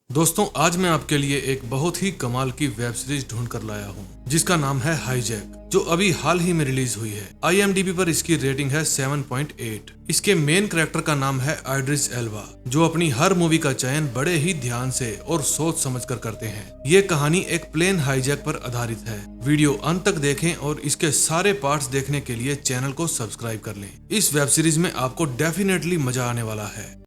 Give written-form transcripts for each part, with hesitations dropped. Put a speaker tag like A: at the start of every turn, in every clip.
A: दोस्तों आज मैं आपके लिए एक बहुत ही कमाल की वेब सीरीज ढूंढ कर लाया हूँ जिसका नाम है हाईजैक, जो अभी हाल ही में रिलीज हुई है। IMDb पर इसकी रेटिंग है 7.8। इसके मेन कैरेक्टर का नाम है इद्रिस एल्बा, जो अपनी हर मूवी का चयन बड़े ही ध्यान से और सोच समझ कर करते हैं। ये कहानी एक प्लेन हाईजैक पर आधारित है। वीडियो अंत तक देखें और इसके सारे पार्ट्स देखने के लिए चैनल को सब्सक्राइब कर लें। इस वेब सीरीज में आपको डेफिनेटली मजा आने वाला है।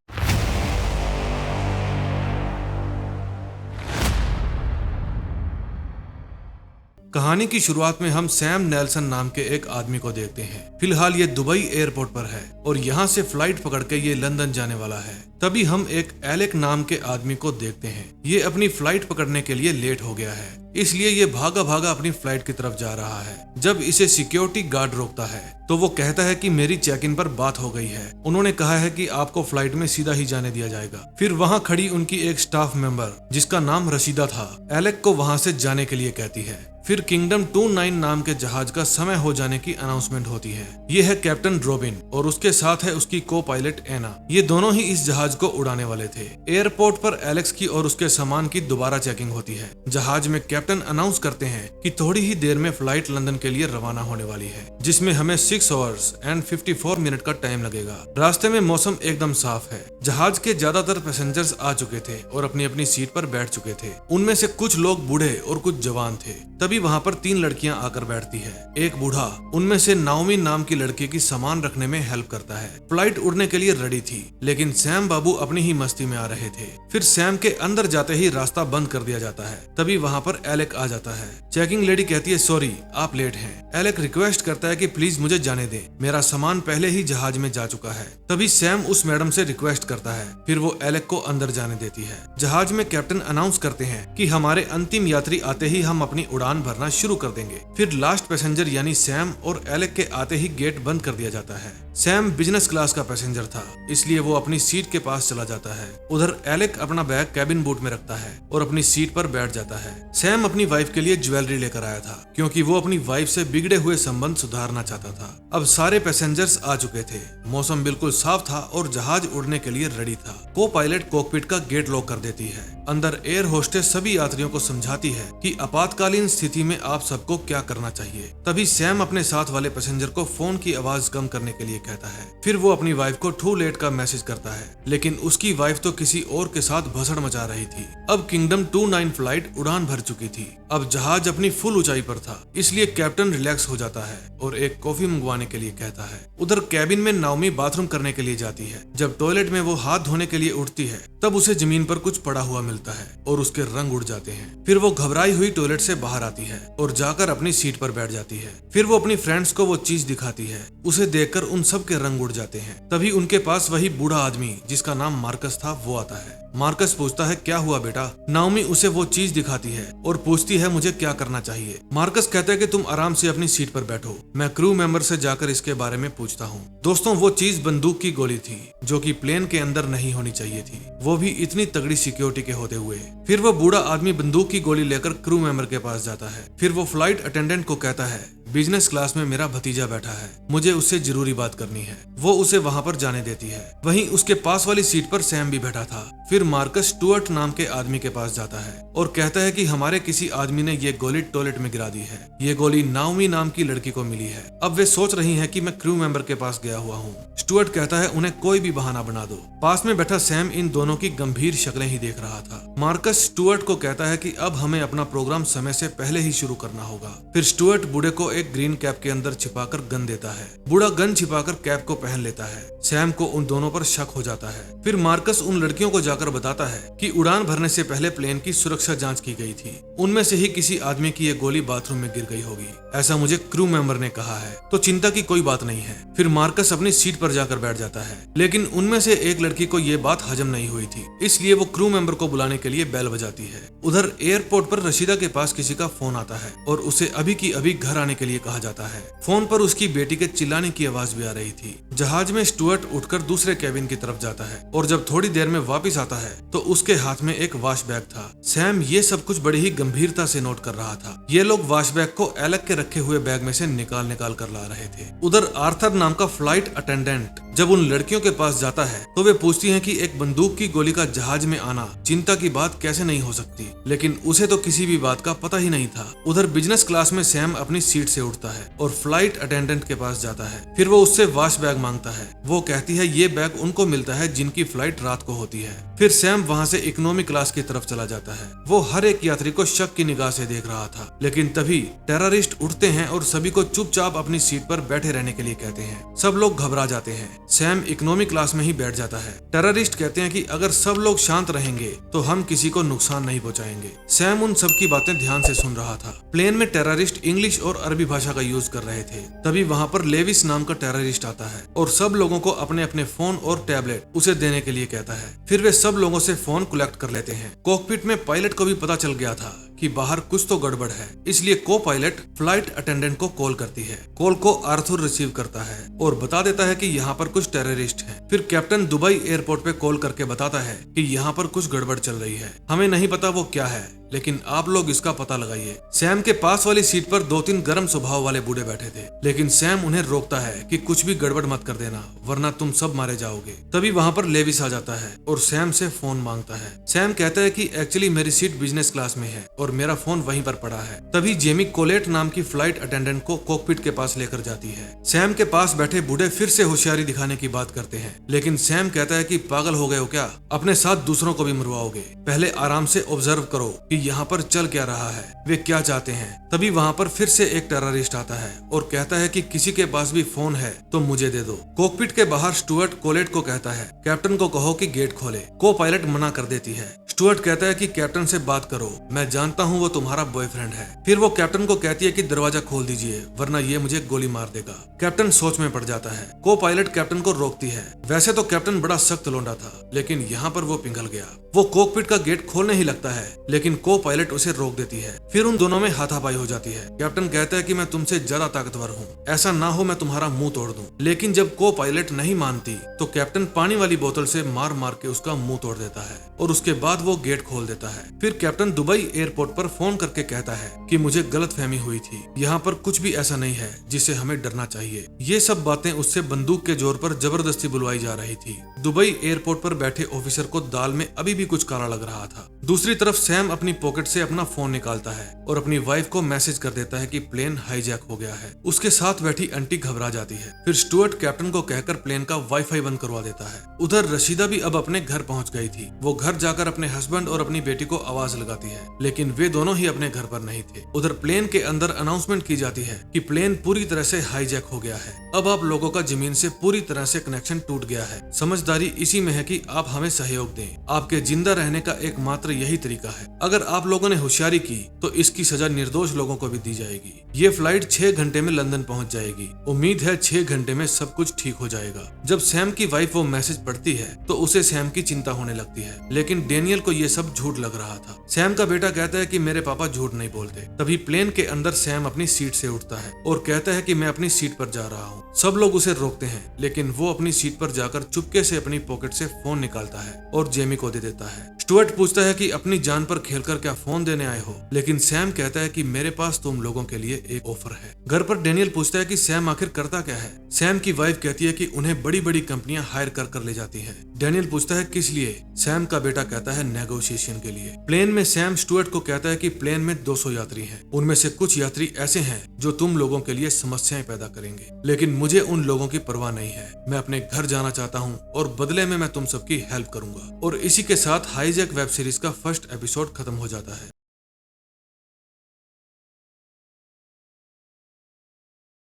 A: कहानी की शुरुआत में हम सैम नेल्सन नाम के एक आदमी को देखते हैं। फिलहाल ये दुबई एयरपोर्ट पर है और यहाँ से फ्लाइट पकड़ के ये लंदन जाने वाला है। तभी हम एक एलेक नाम के आदमी को देखते हैं। ये अपनी फ्लाइट पकड़ने के लिए लेट हो गया है, इसलिए ये भागा भागा अपनी फ्लाइट की तरफ जा रहा है। जब इसे सिक्योरिटी गार्ड रोकता है तो वो कहता है कि मेरी चेक इन पर बात हो गई है। उन्होंने कहा है कि आपको फ्लाइट में सीधा ही जाने दिया जाएगा। फिर वहाँ खड़ी उनकी एक स्टाफ मेंबर जिसका नाम रशीदा था, एलेक को वहाँ से जाने के लिए कहती है। फिर किंगडम 29 नाम के जहाज का समय हो जाने की अनाउंसमेंट होती है। ये है कैप्टन रॉबिन और उसके साथ है उसकी को पायलट एना। ये दोनों ही इस जहाज को उड़ाने वाले थे। एयरपोर्ट पर एलेक्स की और उसके सामान की दोबारा चेकिंग होती है। जहाज में कैप्टन अनाउंस करते हैं कि थोड़ी ही देर में फ्लाइट लंदन के लिए रवाना होने वाली है, जिसमें हमें 6 आवर्स एंड 54 मिनट का टाइम लगेगा। रास्ते में मौसम एकदम साफ है। जहाज के ज्यादातर पैसेंजर्स आ चुके थे और अपनी अपनी सीट पर बैठ चुके थे। उनमें से कुछ लोग बूढ़े और कुछ जवान थे। तभी वहाँ पर 3 लड़कियां आकर बैठती है। एक बूढ़ा उनमें से नाओमी नाम की लड़की की सामान रखने में हेल्प करता है। फ्लाइट उड़ने के लिए रेडी थी, लेकिन सैम बाबू अपनी ही मस्ती में आ रहे थे। फिर सैम के अंदर जाते ही रास्ता बंद कर दिया जाता है। तभी वहाँ पर एलेक आ जाता है। चेकिंग लेडी कहती है सॉरी आप लेट हैं। एलेक रिक्वेस्ट करता है कि प्लीज मुझे जाने दे, मेरा सामान पहले ही जहाज में जा चुका है। तभी सैम उस मैडम से रिक्वेस्ट करता है। फिर वो एलेक को अंदर जाने देती है। जहाज में कैप्टन अनाउंस करते हैं कि हमारे अंतिम यात्री आते ही हम अपनी उड़ान भरना शुरू कर देंगे। फिर लास्ट पैसेंजर यानी सैम और एलेक के आते ही गेट बंद कर दिया जाता है। सैम बिजनेस क्लास का पैसेंजर था, इसलिए वो अपनी सीट के पास चला जाता है। उधर एलेक अपना बैग कैबिन बूट में रखता है और अपनी सीट पर बैठ जाता है। सैम अपनी वाइफ के लिए ज्वेलरी लेकर आया था, क्योंकि वो अपनी वाइफ से बिगड़े हुए संबंध सुधारना चाहता था। अब सारे पैसेंजर्स आ चुके थे। मौसम बिल्कुल साफ था और जहाज उड़ने के लिए रेडी था। को पायलट कॉकपिट का गेट लॉक कर देती है। अंदर एयर होस्टेस सभी यात्रियों को समझाती है कि आपातकालीन स्थिति में आप सबको क्या करना चाहिए। तभी सैम अपने साथ वाले पैसेंजर को फोन की आवाज कम करने के लिए कहता है। फिर वो अपनी वाइफ को टू लेट का मैसेज करता है, लेकिन उसकी वाइफ तो किसी और के साथ भसड़ मचा रही थी। अब किंगडम 29 फ्लाइट उड़ान भर चुकी थी। अब जहाज अपनी फुल ऊंचाई पर था, इसलिए कैप्टन रिलैक्स हो जाता है और एक कॉफी मंगवाने के लिए कहता है। उधर कैबिन में नाओमी बाथरूम करने के लिए जाती है। जब टॉयलेट में वो हाथ धोने के लिए उठती है, तब उसे जमीन पर कुछ पड़ा हुआ मिलता है और उसके रंग उड़ जाते हैं। फिर वो घबराई हुई टॉयलेट से बाहर आती है और जाकर अपनी सीट पर बैठ जाती है। फिर वो अपनी फ्रेंड्स को वो चीज दिखाती है। उसे देखकर उन सब के रंग उड़ जाते हैं। तभी उनके पास वही बूढ़ा आदमी जिसका नाम मार्कस था वो आता है। मार्कस पूछता है क्या हुआ बेटा। नाओमी उसे वो चीज दिखाती है और पूछती है मुझे क्या करना चाहिए। मार्कस कहता है कि तुम आराम से अपनी सीट पर बैठो, मैं क्रू मेंबर से जाकर इसके बारे में पूछता हूँ। दोस्तों वो चीज बंदूक की गोली थी, जो कि प्लेन के अंदर नहीं होनी चाहिए थी, वो भी इतनी तगड़ी सिक्योरिटी के होते हुए। फिर वो बूढ़ा आदमी बंदूक की गोली लेकर क्रू मेंबर के पास जाता है। फिर वो फ्लाइट अटेंडेंट को कहता है बिजनेस क्लास में मेरा भतीजा बैठा है, मुझे उससे जरूरी बात करनी है। वो उसे वहाँ पर जाने देती है। वहीं उसके पास वाली सीट पर सैम भी बैठा था। फिर मार्कस स्टुअर्ट नाम के आदमी के पास जाता है और कहता है कि हमारे किसी आदमी ने ये गोली टॉयलेट में गिरा दी है। ये गोली नाओमी नाम की लड़की को मिली है। अब वे सोच रही हैं कि मैं क्रू मेंबर के पास गया हुआ हूँ। स्टुअर्ट कहता है उन्हें कोई भी बहाना बना दो। पास में बैठा सैम इन दोनों की गंभीर शक्लें ही देख रहा था। मार्कस स्टुअर्ट को कहता है कि अब हमें अपना प्रोग्राम समय से पहले ही शुरू करना होगा। फिर स्टुअर्ट बूढ़े को एक ग्रीन कैप के अंदर छिपाकर गन देता है। बूढ़ा गन छिपाकर कैप को पहन लेता है। सैम को उन दोनों पर शक हो जाता है। फिर मार्कस उन लड़कियों को जाकर बताता है कि उड़ान भरने से पहले प्लेन की सुरक्षा जांच की गई थी। उनमें से ही किसी आदमी की ये गोली बाथरूम में गिर गई होगी, ऐसा मुझे क्रू मेंबर ने कहा है, तो चिंता की कोई बात नहीं है। फिर मार्कस अपनी सीट पर जाकर बैठ जाता है, लेकिन उनमें से एक लड़की को ये बात हजम नहीं हुई थी, इसलिए वो क्रू मेंबर को बुलाने के लिए बेल बजाती है। उधर एयरपोर्ट पर रशीदा के पास किसी का फोन आता है और उसे अभी की अभी घर आने के लिए कहा जाता है। फोन पर उसकी बेटी के चिल्लाने की आवाज भी आ रही थी। जहाज में स्टुअर्ट उठकर दूसरे कैबिन की तरफ जाता है और जब थोड़ी देर में वापस आता है तो उसके हाथ में एक वॉश बैग था। सैम ये सब कुछ बड़ी ही गंभीरता से नोट कर रहा था। ये लोग वॉश बैग को एलेक के रखे हुए बैग में से निकाल कर ला रहे थे। उधर आर्थर नाम का फ्लाइट अटेंडेंट जब उन लड़कियों के पास जाता है तो वे पूछती हैं कि एक बंदूक की गोली का जहाज में आना चिंता की बात कैसे नहीं हो सकती, लेकिन उसे तो किसी भी बात का पता ही नहीं था। उधर बिजनेस क्लास में सैम अपनी सीट से उठता है और फ्लाइट अटेंडेंट के पास जाता है। फिर वो उससे वॉश बैग मांगता है। वो कहती है ये बैग उनको मिलता है जिनकी फ्लाइट रात को होती है। फिर सैम वहाँ से इकोनॉमी क्लास की तरफ चला जाता है। वो हर एक यात्री को शक की निगाह से देख रहा था, लेकिन तभी टेररिस्ट उठते हैं और सभी को चुपचाप अपनी सीट पर बैठे रहने के लिए कहते हैं। सब लोग घबरा जाते हैं। सैम इकोनॉमी क्लास में ही बैठ जाता है। टेररिस्ट कहते हैं कि अगर सब लोग शांत रहेंगे तो हम किसी को नुकसान नहीं पहुंचाएंगे। सैम उन सब की बातें ध्यान से सुन रहा था। प्लेन में टेररिस्ट इंग्लिश और अरबी भाषा का यूज कर रहे थे। तभी वहाँ पर लेविस नाम का टेररिस्ट आता है और सब लोगों को अपने अपने फोन और टैबलेट उसे देने के लिए कहता है। फिर वे सब लोगों से फोन कलेक्ट कर लेते हैं। कॉकपिट में पायलट को भी पता चल गया था कि बाहर कुछ तो गड़बड़ है, इसलिए को पायलट फ्लाइट अटेंडेंट को कॉल करती है। कॉल को आर्थर रिसीव करता है और बता देता है कि यहाँ पर कुछ टेररिस्ट हैं। फिर कैप्टन दुबई एयरपोर्ट पे कॉल करके बताता है कि यहाँ पर कुछ गड़बड़ चल रही है। हमें नहीं पता वो क्या है, लेकिन आप लोग इसका पता लगाइए। सैम के पास वाली सीट पर 2-3 गर्म स्वभाव वाले बूढ़े बैठे थे, लेकिन सैम उन्हें रोकता है कि कुछ भी गड़बड़ मत कर देना, वरना तुम सब मारे जाओगे। तभी वहाँ पर लेविस आ जाता है और सैम से फोन मांगता है। सैम कहता है कि एक्चुअली मेरी सीट बिजनेस क्लास में है और मेरा फोन वहीं पर पड़ा है। तभी जेमी कोलेट नाम की फ्लाइट अटेंडेंट को कॉकपिट के पास लेकर जाती है। सैम के पास बैठे बूढ़े फिर से होशियारी दिखाने की बात करते हैं, लेकिन सैम कहता है कि पागल हो गए हो क्या, अपने साथ दूसरों को भी मरवाओगे। पहले आराम से ऑब्जर्व करो कि यहाँ पर चल क्या रहा है, वे क्या चाहते हैं। तभी वहाँ पर फिर से एक टेररिस्ट आता है और कहता है कि किसी के पास भी फोन है तो मुझे दे दो। कॉकपिट के बाहर स्टुअर्ट कोलेट को कहता है कैप्टन को कहो कि गेट खोले। को पायलट मना कर देती है। स्टुअर्ट कहता है कि कैप्टन से बात करो, मैं जानता हूँ वो तुम्हारा बॉयफ्रेंड है। फिर वो कैप्टन को कहती है कि दरवाजा खोल दीजिए वरना ये मुझे गोली मार देगा। कैप्टन सोच में पड़ जाता है। को पायलट कैप्टन को रोकती है। वैसे तो कैप्टन बड़ा सख्त लौंडा था, लेकिन यहाँ पर वो पिघल गया। वो कॉकपिट का गेट खोलने ही लगता है, लेकिन को पायलट उसे रोक देती है। फिर उन दोनों में हाथापाई हो जाती है। कैप्टन कहता है कि मैं तुमसे ज्यादा ताकतवर हूँ, ऐसा ना हो मैं तुम्हारा मुंह तोड़ दूं। लेकिन जब को पायलट नहीं मानती तो कैप्टन पानी वाली बोतल से मार मार के उसका मुंह तोड़ देता है और उसके बाद वो गेट खोल देता है। फिर कैप्टन दुबई एयरपोर्ट पर फोन करके कहता है कि मुझे गलतफहमी हुई थी, यहाँ पर कुछ भी ऐसा नहीं है जिससे हमें डरना चाहिए। ये सब बातें उससे बंदूक के जोर पर जबरदस्ती बुलवाई जा रही थी। दुबई एयरपोर्ट पर बैठे ऑफिसर को दाल में अभी भी कुछ काला लग रहा था। दूसरी तरफ सैम अपनी पॉकेट से अपना फोन निकालता है और अपनी वाइफ को मैसेज कर देता है कि प्लेन हाईजैक हो गया है। उसके साथ बैठी आंटी घबरा जाती है। फिर स्टुअर्ट कैप्टन को कहकर प्लेन का वाईफाई बंद करवा देता है। उधर रशीदा भी अब अपने घर पहुंच गई थी। वो घर जाकर अपने हस्बैंड और अपनी बेटी को आवाज लगाती है, लेकिन वे दोनों ही अपने घर पर नहीं थे। उधर प्लेन के अंदर अनाउंसमेंट की जाती है कि प्लेन पूरी तरह से हाईजैक हो गया है। अब आप लोगों का जमीन से पूरी तरह से कनेक्शन टूट गया है। समझदारी इसी में है कि आप हमें सहयोग दें। आपके जिंदा रहने का एकमात्र यही तरीका है। अगर आप लोगों ने होशियारी की तो इसकी सजा निर्दोष लोगों को भी दी जाएगी। ये फ्लाइट 6 घंटे में लंदन पहुंच जाएगी। उम्मीद है 6 घंटे में सब कुछ ठीक हो जाएगा। जब सैम की वाइफ वो मैसेज पढ़ती है तो उसे सैम की चिंता होने लगती है, लेकिन डेनियल को ये सब झूठ लग रहा था। सैम का बेटा कहता है कि मेरे पापा झूठ नहीं बोलते। तभी प्लेन के अंदर सैम अपनी सीट से उठता है और कहता है कि मैं अपनी सीट पर जा रहा हूँ। सब लोग उसे रोकते हैं, लेकिन वो अपनी सीट पर जाकर चुपके से अपनी पॉकेट से फोन निकालता है और जेमी को दे देता है। स्टुअर्ट पूछता है कि अपनी जान पर खेलकर क्या फोन देने आए हो, लेकिन सैम कहता है कि मेरे पास तुम लोगों के लिए एक ऑफर है। घर पर डेनियल पूछता है कि सैम आखिर करता क्या है। सैम की वाइफ कहती है कि उन्हें बड़ी बड़ी कंपनियां हायर कर ले जाती हैं। डेनियल पूछता है किस लिए। सैम का बेटा कहता है नेगोशिएशन के लिए। प्लेन में सैम स्टुअर्ट को कहता है कि प्लेन में 200 यात्री हैं। उनमें से कुछ यात्री ऐसे हैं जो तुम लोगों के लिए समस्याएं पैदा करेंगे, लेकिन मुझे उन लोगों की परवाह नहीं है। मैं अपने घर जाना चाहता हूँ और बदले में मैं तुम सबकी हेल्प करूंगा। और इसी के साथ हाईजैक वेब सीरीज का फर्स्ट एपिसोड खत्म हो जाता है।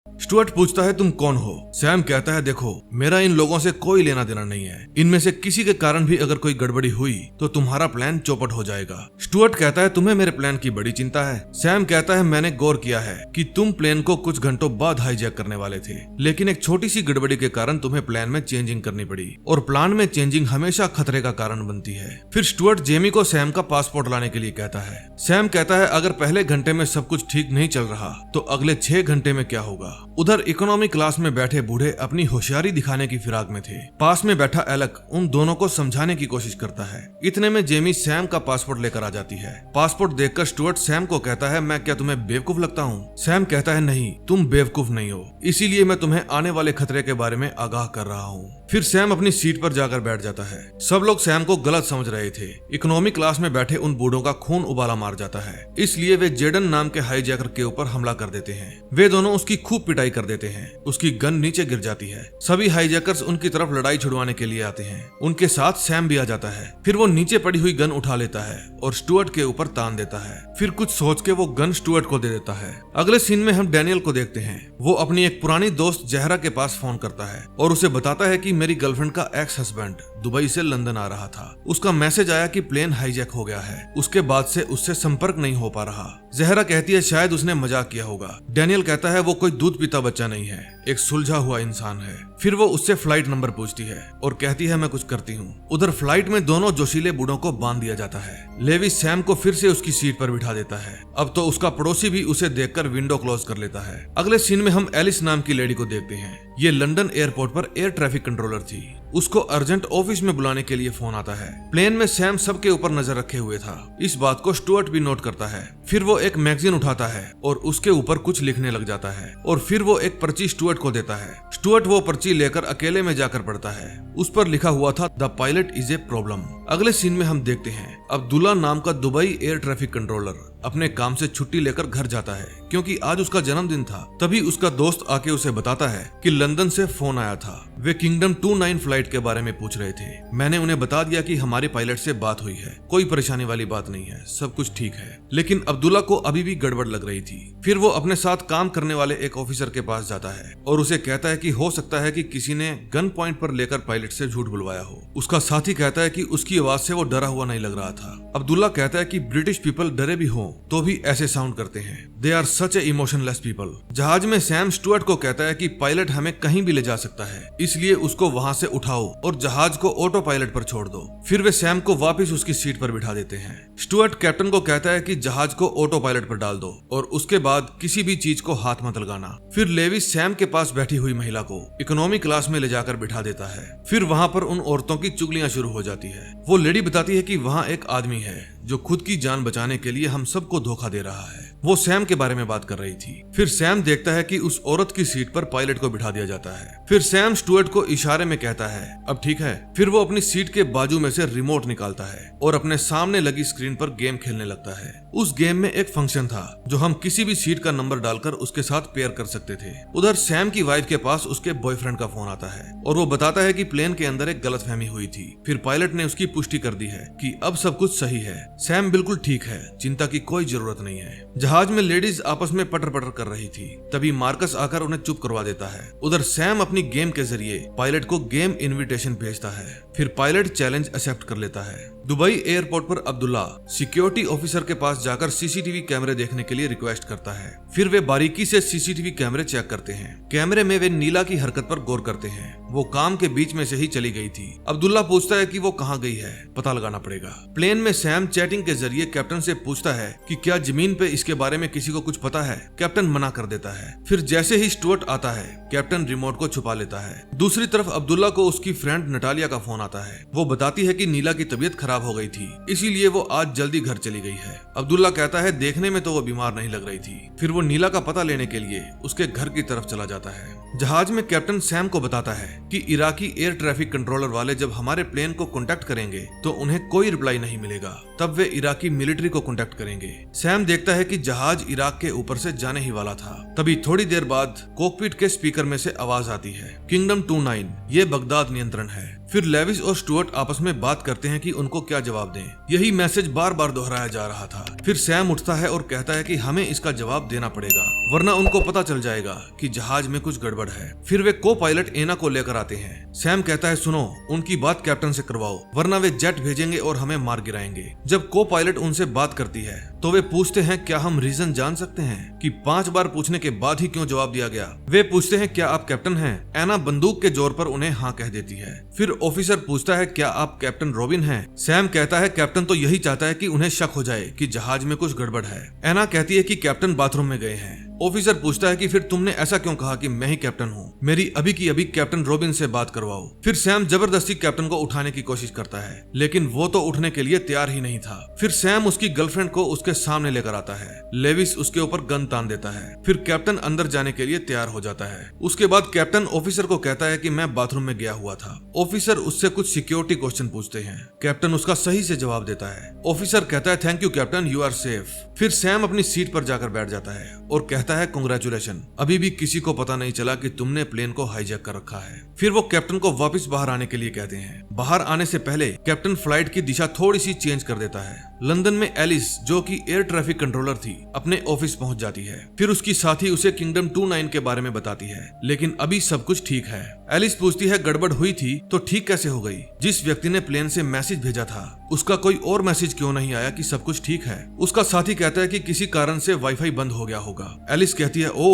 A: स्टुअर्ट पूछता है तुम कौन हो। सैम कहता है देखो मेरा इन लोगों से कोई लेना देना नहीं है। इनमें से किसी के कारण भी अगर कोई गड़बड़ी हुई तो तुम्हारा प्लान चौपट हो जाएगा। स्टुअर्ट कहता है तुम्हें मेरे प्लान की बड़ी चिंता है। सैम कहता है मैंने गौर किया है कि तुम प्लेन को कुछ घंटों बाद हाईजैक करने वाले थे, लेकिन एक छोटी सी गड़बड़ी के कारण तुम्हें प्लान में चेंजिंग करनी पड़ी और प्लान में चेंजिंग हमेशा खतरे का कारण बनती है। फिर स्टुअर्ट जेमी को सैम का पासपोर्ट लाने के लिए कहता है। सैम कहता है अगर पहले घंटे में सब कुछ ठीक नहीं चल रहा तो अगले 6 घंटे में क्या होगा। उधर इकोनॉमी क्लास में बैठे बूढ़े अपनी होशियारी दिखाने की फिराक में थे। पास में बैठा एलेक उन दोनों को समझाने की कोशिश करता है। इतने में जेमी सैम का पासपोर्ट लेकर आ जाती है। पासपोर्ट देखकर स्टुअर्ट सैम को कहता है मैं क्या तुम्हें बेवकूफ लगता हूँ। सैम कहता है नहीं तुम बेवकूफ नहीं हो, इसीलिए मैं तुम्हें आने वाले खतरे के बारे में आगाह कर रहा हूँ। फिर सैम अपनी सीट पर जाकर बैठ जाता है। सब लोग सैम को गलत समझ रहे थे। इकोनॉमी क्लास में बैठे उन बूढ़ों का खून उबाला मार जाता है, इसलिए वे जेडन नाम के हाईजैकर के ऊपर हमला कर देते हैं। वे दोनों उसकी खूब पिटाई कर देते हैं। उसकी गन नीचे गिर जाती है। सभी हाईजैकर्स उनकी तरफ लड़ाई छुड़वाने के लिए आते हैं। उनके साथ सैम भी आ जाता है। फिर वो नीचे पड़ी हुई गन उठा लेता है और स्टुअर्ट के ऊपर तान देता है। फिर कुछ सोच के वो गन स्टुअर्ट को दे देता है। अगले सीन में हम डैनियल को देखते हैं। वो अपनी एक पुरानी दोस्त जहरा के पास फोन करता है और उसे बताता है कि मेरी गर्लफ्रेंड का एक्स हस्बैंड दुबई से लंदन आ रहा था। उसका मैसेज आया कि प्लेन हाईजैक हो गया है। उसके बाद से उससे संपर्क नहीं हो पा रहा। जहरा कहती है शायद उसने मजाक किया होगा। डैनियल कहता है वो कोई दूध पीता बच्चा नहीं है, एक सुलझा हुआ इंसान है। फिर वो उससे फ्लाइट नंबर पूछती है और कहती है मैं कुछ करती हूँ। उधर फ्लाइट में दोनों जोशीले बूढ़ों को बांध दिया जाता है। लेवी सैम को फिर से उसकी सीट पर बिठा देता है। अब तो उसका पड़ोसी भी उसे देखकर विंडो क्लोज कर लेता है। अगले सीन में हम एलिस नाम की लेडी को देखते हैं। ये लंदन एयरपोर्ट पर एयर ट्रैफिक कंट्रोलर थी। उसको अर्जेंट ऑफिस में बुलाने के लिए फोन आता है। प्लेन में सैम सबके ऊपर नजर रखे हुए था। इस बात को स्टुअर्ट भी नोट करता है। फिर वो एक मैगजीन उठाता है और उसके ऊपर कुछ लिखने लग जाता है और फिर वो एक पर्ची स्टुअर्ट को देता है। स्टुअर्ट वो पर्ची लेकर अकेले में जाकर पढ़ता है। उस पर लिखा हुआ था the pilot is a problem. अगले सीन में हम देखते हैं अब्दुल्ला नाम का दुबई एयर ट्रैफिक कंट्रोलर अपने काम से छुट्टी लेकर घर जाता है क्योंकि आज उसका जन्मदिन था। तभी उसका दोस्त आके उसे बताता है कि लंदन से फोन आया था। वे किंगडम 29 फ्लाइट के बारे में पूछ रहे थे। मैंने उन्हें बता दिया कि हमारे पायलट से बात हुई है, कोई परेशानी वाली बात नहीं है, सब कुछ ठीक है। लेकिन अब्दुल्ला को अभी भी गड़बड़ लग रही थी। फिर वो अपने साथ काम करने वाले एक ऑफिसर के पास जाता है और उसे कहता है कि हो सकता है कि किसी ने गन पॉइंट पर लेकर पायलट से झूठ बुलवाया हो। उसका साथी कहता है कि उसकी आवाज से वो डरा हुआ नहीं लग रहा था। अब्दुल्ला कहता है कि ब्रिटिश पीपल डरे भी हो तो भी ऐसे साउंड करते हैं। They are such a emotionless people. जहाज में सैम स्टुअर्ट को कहता है कि पायलट हमें कहीं भी ले जा सकता है, इसलिए उसको वहां से उठाओ और जहाज को ऑटो पायलट पर छोड़ दो। फिर वे सैम को वापस उसकी सीट पर बिठा देते हैं। स्टुअर्ट कैप्टन को कहता है कि जहाज को ऑटो पायलट पर डाल दो और उसके बाद किसी भी चीज को हाथ मत लगाना। फिर लेवी सैम के पास बैठी हुई महिला को इकोनॉमी क्लास में ले जाकर बिठा देता है। फिर वहां पर उन औरतों की चुगलियां शुरू हो जाती है। वो लेडी बताती है कि वहां एक आदमी है जो खुद की जान बचाने के लिए हम सबको धोखा दे रहा है। वो सैम के बारे में बात कर रही थी। फिर सैम देखता है कि उस औरत की सीट पर पायलट को बिठा दिया जाता है। फिर सैम स्टुअर्ट को इशारे में कहता है अब ठीक है। फिर वो अपनी सीट के बाजू में से रिमोट निकालता है और अपने सामने लगी स्क्रीन पर गेम खेलने लगता है। उस गेम में एक फंक्शन था जो हम किसी भी सीट का नंबर डालकर उसके साथ पेयर कर सकते थे। उधर सैम की वाइफ के पास उसके बॉयफ्रेंड का फोन आता है और वो बताता है कि प्लेन के अंदर एक गलतफहमी हुई थी। फिर पायलट ने उसकी पुष्टि कर दी है कि अब सब कुछ सही है। सैम बिल्कुल ठीक है, चिंता की कोई जरूरत नहीं है। जहाज में लेडीज आपस में पटर पटर कर रही थी। तभी मार्कस आकर उन्हें चुप करवा देता है। उधर सैम अपनी गेम के जरिए पायलट को गेम इनविटेशन भेजता है। फिर पायलट चैलेंज एक्सेप्ट कर लेता है। दुबई एयरपोर्ट पर अब्दुल्ला सिक्योरिटी ऑफिसर के पास जाकर सीसीटीवी कैमरे देखने के लिए रिक्वेस्ट करता है। फिर वे बारीकी से सीसीटीवी कैमरे चेक करते हैं। कैमरे में वे नीला की हरकत पर गौर करते हैं। वो काम के बीच में से ही चली गई थी। अब्दुल्ला पूछता है कि वो कहाँ गई है, पता लगाना पड़ेगा। प्लेन में सैम चैटिंग के जरिए कैप्टन से पूछता है कि क्या जमीन पे इसके बारे में किसी को कुछ पता है। कैप्टन मना कर देता है। फिर जैसे ही स्टुअर्ट आता है, कैप्टन रिमोट को छुपा लेता है। दूसरी तरफ अब्दुल्ला को उसकी फ्रेंड नटालिया का फोन आता है। वो बताती है कि नीला की तबीयत खराब हो गई थी, इसीलिए वो आज जल्दी घर चली गई है। अब्दुल्ला कहता है देखने में तो वो बीमार नहीं लग रही थी। फिर वो नीला का पता लेने के लिए उसके घर की तरफ चला जाता है। जहाज में कैप्टन सैम को बताता है कि इराकी एयर ट्रैफिक कंट्रोलर वाले जब हमारे प्लेन को कांटेक्ट करेंगे तो उन्हें कोई रिप्लाई नहीं मिलेगा। तब वे इराकी मिलिट्री को कांटेक्ट करेंगे। सैम देखता है कि जहाज इराक के ऊपर से जाने ही वाला था। तभी थोड़ी देर बाद कॉकपिट के स्पीकर में से आवाज आती है किंगडम 29 ये बगदाद नियंत्रण है। फिर लेविस और स्टुअर्ट आपस में बात करते हैं कि उनको क्या जवाब दें। यही मैसेज बार बार दोहराया जा रहा था। फिर सैम उठता है और कहता है कि हमें इसका जवाब देना पड़ेगा वरना उनको पता चल जाएगा कि जहाज में कुछ गड़बड़ है। फिर वे को पायलट एना को लेकर आते हैं। सैम कहता है सुनो, उनकी बात कैप्टन से करवाओ वरना वे जेट भेजेंगे और हमें मार गिराएंगे। जब को पायलट उनसे बात करती है तो वे पूछते हैं क्या हम रीजन जान सकते हैं कि 5 बार पूछने के बाद ही क्यों जवाब दिया गया। वे पूछते हैं क्या आप कैप्टन हैं। एना बंदूक के जोर पर उन्हें हाँ कह देती है। फिर ऑफिसर पूछता है क्या आप कैप्टन रॉबिन हैं। सैम कहता है कैप्टन तो यही चाहता है कि उन्हें शक हो जाए कि जहाज में कुछ गड़बड़ है। एना कहती है कि कैप्टन बाथरूम में गए हैं। ऑफिसर पूछता है कि फिर तुमने ऐसा क्यों कहा कि मैं ही कैप्टन हूँ, मेरी अभी की अभी कैप्टन रॉबिन से बात करवाओ। फिर सैम जबरदस्ती कैप्टन को उठाने की कोशिश करता है, लेकिन वो तो उठने के लिए तैयार ही नहीं था। फिर सैम उसकी गर्लफ्रेंड को उसके सामने लेकर आता है। लेविस उसके ऊपर गन तान देता है। फिर कैप्टन अंदर जाने के लिए तैयार हो जाता है। उसके बाद कैप्टन ऑफिसर को कहता है कि मैं बाथरूम में गया हुआ था। ऑफिसर उससे कुछ सिक्योरिटी क्वेश्चन पूछते हैं। कैप्टन उसका सही से जवाब देता है। ऑफिसर कहता है thank you captain, you are safe. फिर सैम अपनी सीट पर जाकर बैठ जाता है और कहता है कांग्रेचुलेशन, अभी भी किसी को पता नहीं चला कि तुमने प्लेन को हाईजैक कर रखा है। फिर वो कैप्टन को वापस बाहर आने के लिए कहते हैं। बाहर आने से पहले कैप्टन फ्लाइट की दिशा थोड़ी सी चेंज कर देता है। लंदन में एलिस, जो कि एयर ट्रैफिक कंट्रोलर थी, अपने ऑफिस पहुंच जाती है। फिर उसकी साथी उसे किंगडम 29 के बारे में बताती है, लेकिन अभी सब कुछ ठीक है। एलिस पूछती है गड़बड़ हुई थी तो ठीक कैसे हो गई? जिस व्यक्ति ने प्लेन से मैसेज भेजा था उसका कोई और मैसेज क्यों नहीं आया कि सब कुछ ठीक है? उसका साथी कहता है कि किसी कारण से वाईफाई बंद हो गया होगा। एलिस कहती है ओ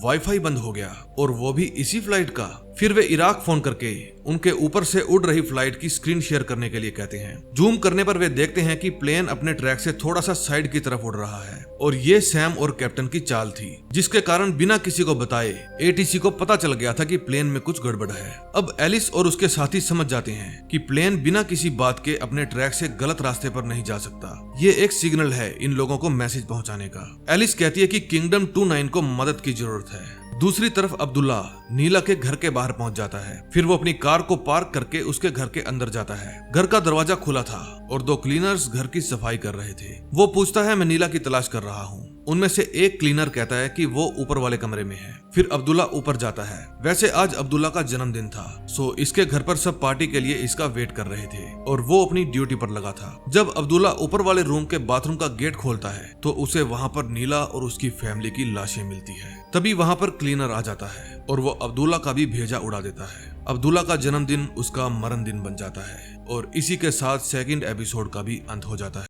A: वाईफाई बंद हो गया, और वो भी इसी फ्लाइट का। फिर वे इराक फोन करके उनके ऊपर से उड़ रही फ्लाइट की स्क्रीन शेयर करने के लिए कहते हैं। जूम करने पर वे देखते हैं कि प्लेन अपने ट्रैक से थोड़ा सा साइड की तरफ उड़ रहा है, और ये सैम और कैप्टन की चाल थी, जिसके कारण बिना किसी को बताए एटीसी को पता चल गया था कि प्लेन में कुछ गड़बड़ है। अब एलिस और उसके साथी समझ जाते हैं कि प्लेन बिना किसी बात के अपने ट्रैक से गलत रास्ते पर नहीं जा सकता। ये एक सिग्नल है इन लोगों को मैसेज पहुंचाने का। एलिस कहती है कि किंगडम 29 को मदद की जरूरत है। दूसरी तरफ अब्दुल्ला नीला के घर के बाहर पहुंच जाता है। फिर वो अपनी कार को पार्क करके उसके घर के अंदर जाता है। घर का दरवाजा खुला था और 2 क्लीनर्स घर की सफाई कर रहे थे। वो पूछता है मैं नीला की तलाश कर रहा हूँ। उनमें से एक क्लीनर कहता है कि वो ऊपर वाले कमरे में है। फिर अब्दुल्ला ऊपर जाता है। वैसे आज अब्दुल्ला का जन्मदिन था, सो इसके घर पर सब पार्टी के लिए इसका वेट कर रहे थे और वो अपनी ड्यूटी पर लगा था। जब अब्दुल्ला ऊपर वाले रूम के बाथरूम का गेट खोलता है तो उसे वहाँ पर नीला और उसकी फैमिली की लाशें मिलती है। तभी वहाँ पर क्लीनर आ जाता है और वो अब्दुल्ला का भी भेजा उड़ा देता है। अब्दुल्ला का जन्मदिन उसका मरण दिन बन जाता है और इसी के साथ सेकंड एपिसोड का भी अंत हो जाता है।